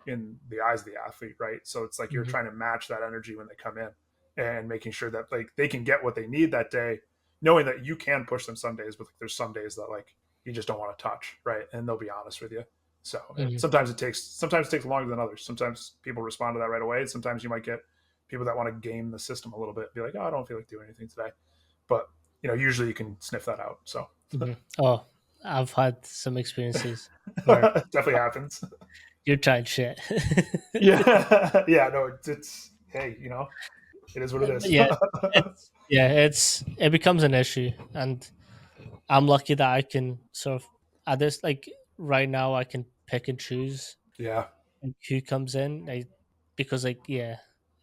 in the eyes of the athlete, right? So it's like you're Mhm, trying to match that energy when they come in and making sure that like they can get what they need that day, knowing that you can push them some days, but like, there's some days that like you just don't want to touch, right? And they'll be honest with you. So and mhm, sometimes it takes longer than others. Sometimes people respond to that right away. Sometimes you might get people that want to game the system a little bit, be like, oh, I don't feel like doing anything today. But usually you can sniff that out. So mhm. Oh, I've had some experiences where definitely happens. you're trying shit. Yeah, yeah. No, it's hey, it is what it But is. yeah, it becomes an issue, and I'm lucky that I can sort of at this like right now I can pick and choose Yeah, who comes in, like because like yeah,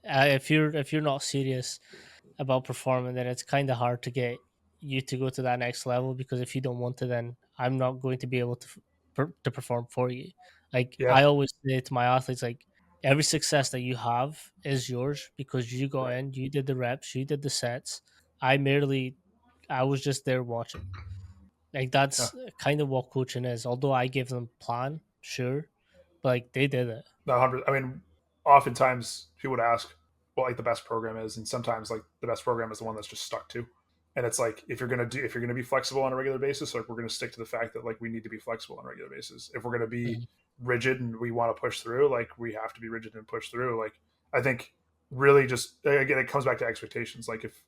if you're not serious about performing, then it's kind of hard to get you to go to that next level because if you don't want to, then I'm not going to be able to to perform for you. Like yeah, I always say to my athletes, like every success that you have is yours because you got right. in, you did the reps, you did the sets. I was just there watching. Like Yeah, that's kind of what coaching is. Although I give them plan, sure, but like they did it. Not 100. I mean, oftentimes people would ask what like the best program is, and sometimes like the best program is the one that's just stuck to. And it's like if you're gonna be flexible on a regular basis, like we're gonna stick to the fact that like we need to be flexible on a regular basis. If we're gonna be Mhm. rigid and we want to push through, like we have to be rigid and push through. Like I think really just again it comes back to expectations. Like if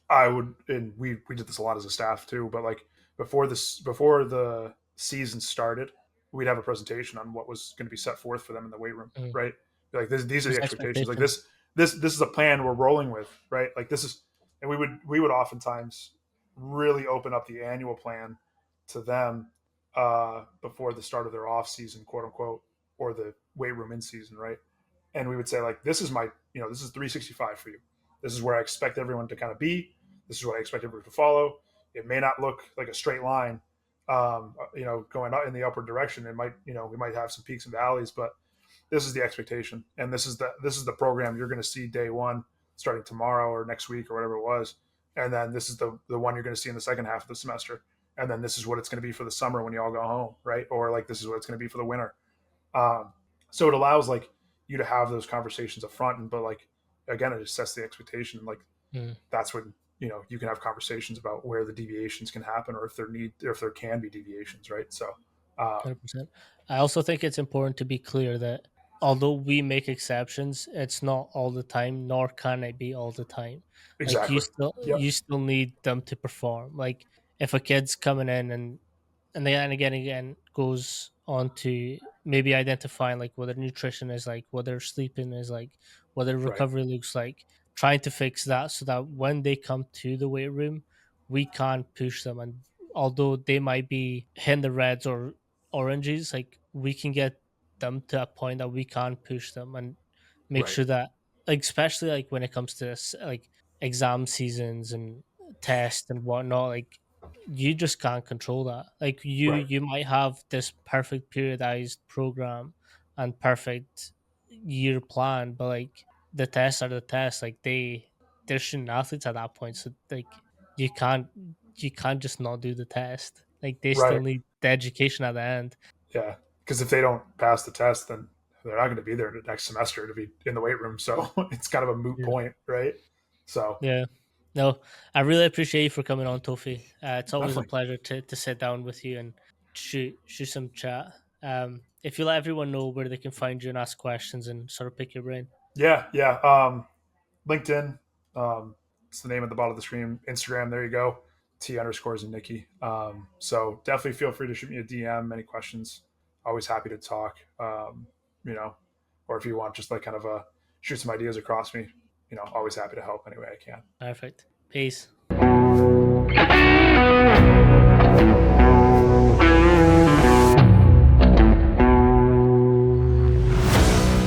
I would, and we did this a lot as a staff too, but like before the season started, we'd have a presentation on what was going to be set forth for them in the weight room, Mhm. right? Like these are There's the expectations. Like expectations. this is a plan we're rolling with, right? Like this is, and we would oftentimes really open up the annual plan to them before the start of their off season, quote unquote, or the weight room in season, right? And we would say like, this is my, this is 365 for you. This is where I expect everyone to kind of be. This is what I expect everyone to follow. It may not look like a straight line, going up in the upward direction. It might, we might have some peaks and valleys, but this is the expectation, and this is the program you're going to see day one, starting tomorrow or next week or whatever it was, and then this is the one you're going to see in the second half of the semester, and then this is what it's going to be for the summer when you all go home, right? Or like this is what it's going to be for the winter. Um, so it allows like you to have those conversations up front, and but like again, it just sets the expectation, and like Mm. that's when you can have conversations about where the deviations can happen, or if there can be deviations, right? So 100%. I also think it's important to be clear that although we make exceptions, it's not all the time, nor can it be all the time. Like exactly. you Yep. still need them to perform. Like if a kid's coming in and then again goes on to maybe identifying like what their nutrition is like, what their sleeping is like, what their Right. recovery looks like, trying to fix that so that when they come to the weight room, we can't push them. And although they might be hitting the reds or oranges, like we can get them to a point that we can't push them and make Right. sure that, like especially like when it comes to this, like exam seasons and tests and whatnot, like you just can't control that. Like Right. you might have this perfect periodized program and perfect year plan, but like the tests are the tests. Like they're student athletes at that point, so like you can't you can't just not do the test. Like they still Right. need the education at the end. Yeah. Because if they don't pass the test, then they're not going to be there next semester to be in the weight room. So it's kind of a moot Yeah. point, right? So Yeah. No, I really appreciate you for coming on, Tofi. It's always a definitely. pleasure to sit down with you and shoot some chat. If you let everyone know where they can find you and ask questions and sort of pick your brain. Yeah. Yeah. LinkedIn. It's the name at the bottom of the screen. Instagram. There you go. T underscores and Nikki. So definitely feel free to shoot me a DM. Any questions? Always happy to talk. You know, or if you want just like kind of shoot some ideas across me, always happy to help any way I can. Perfect. Peace.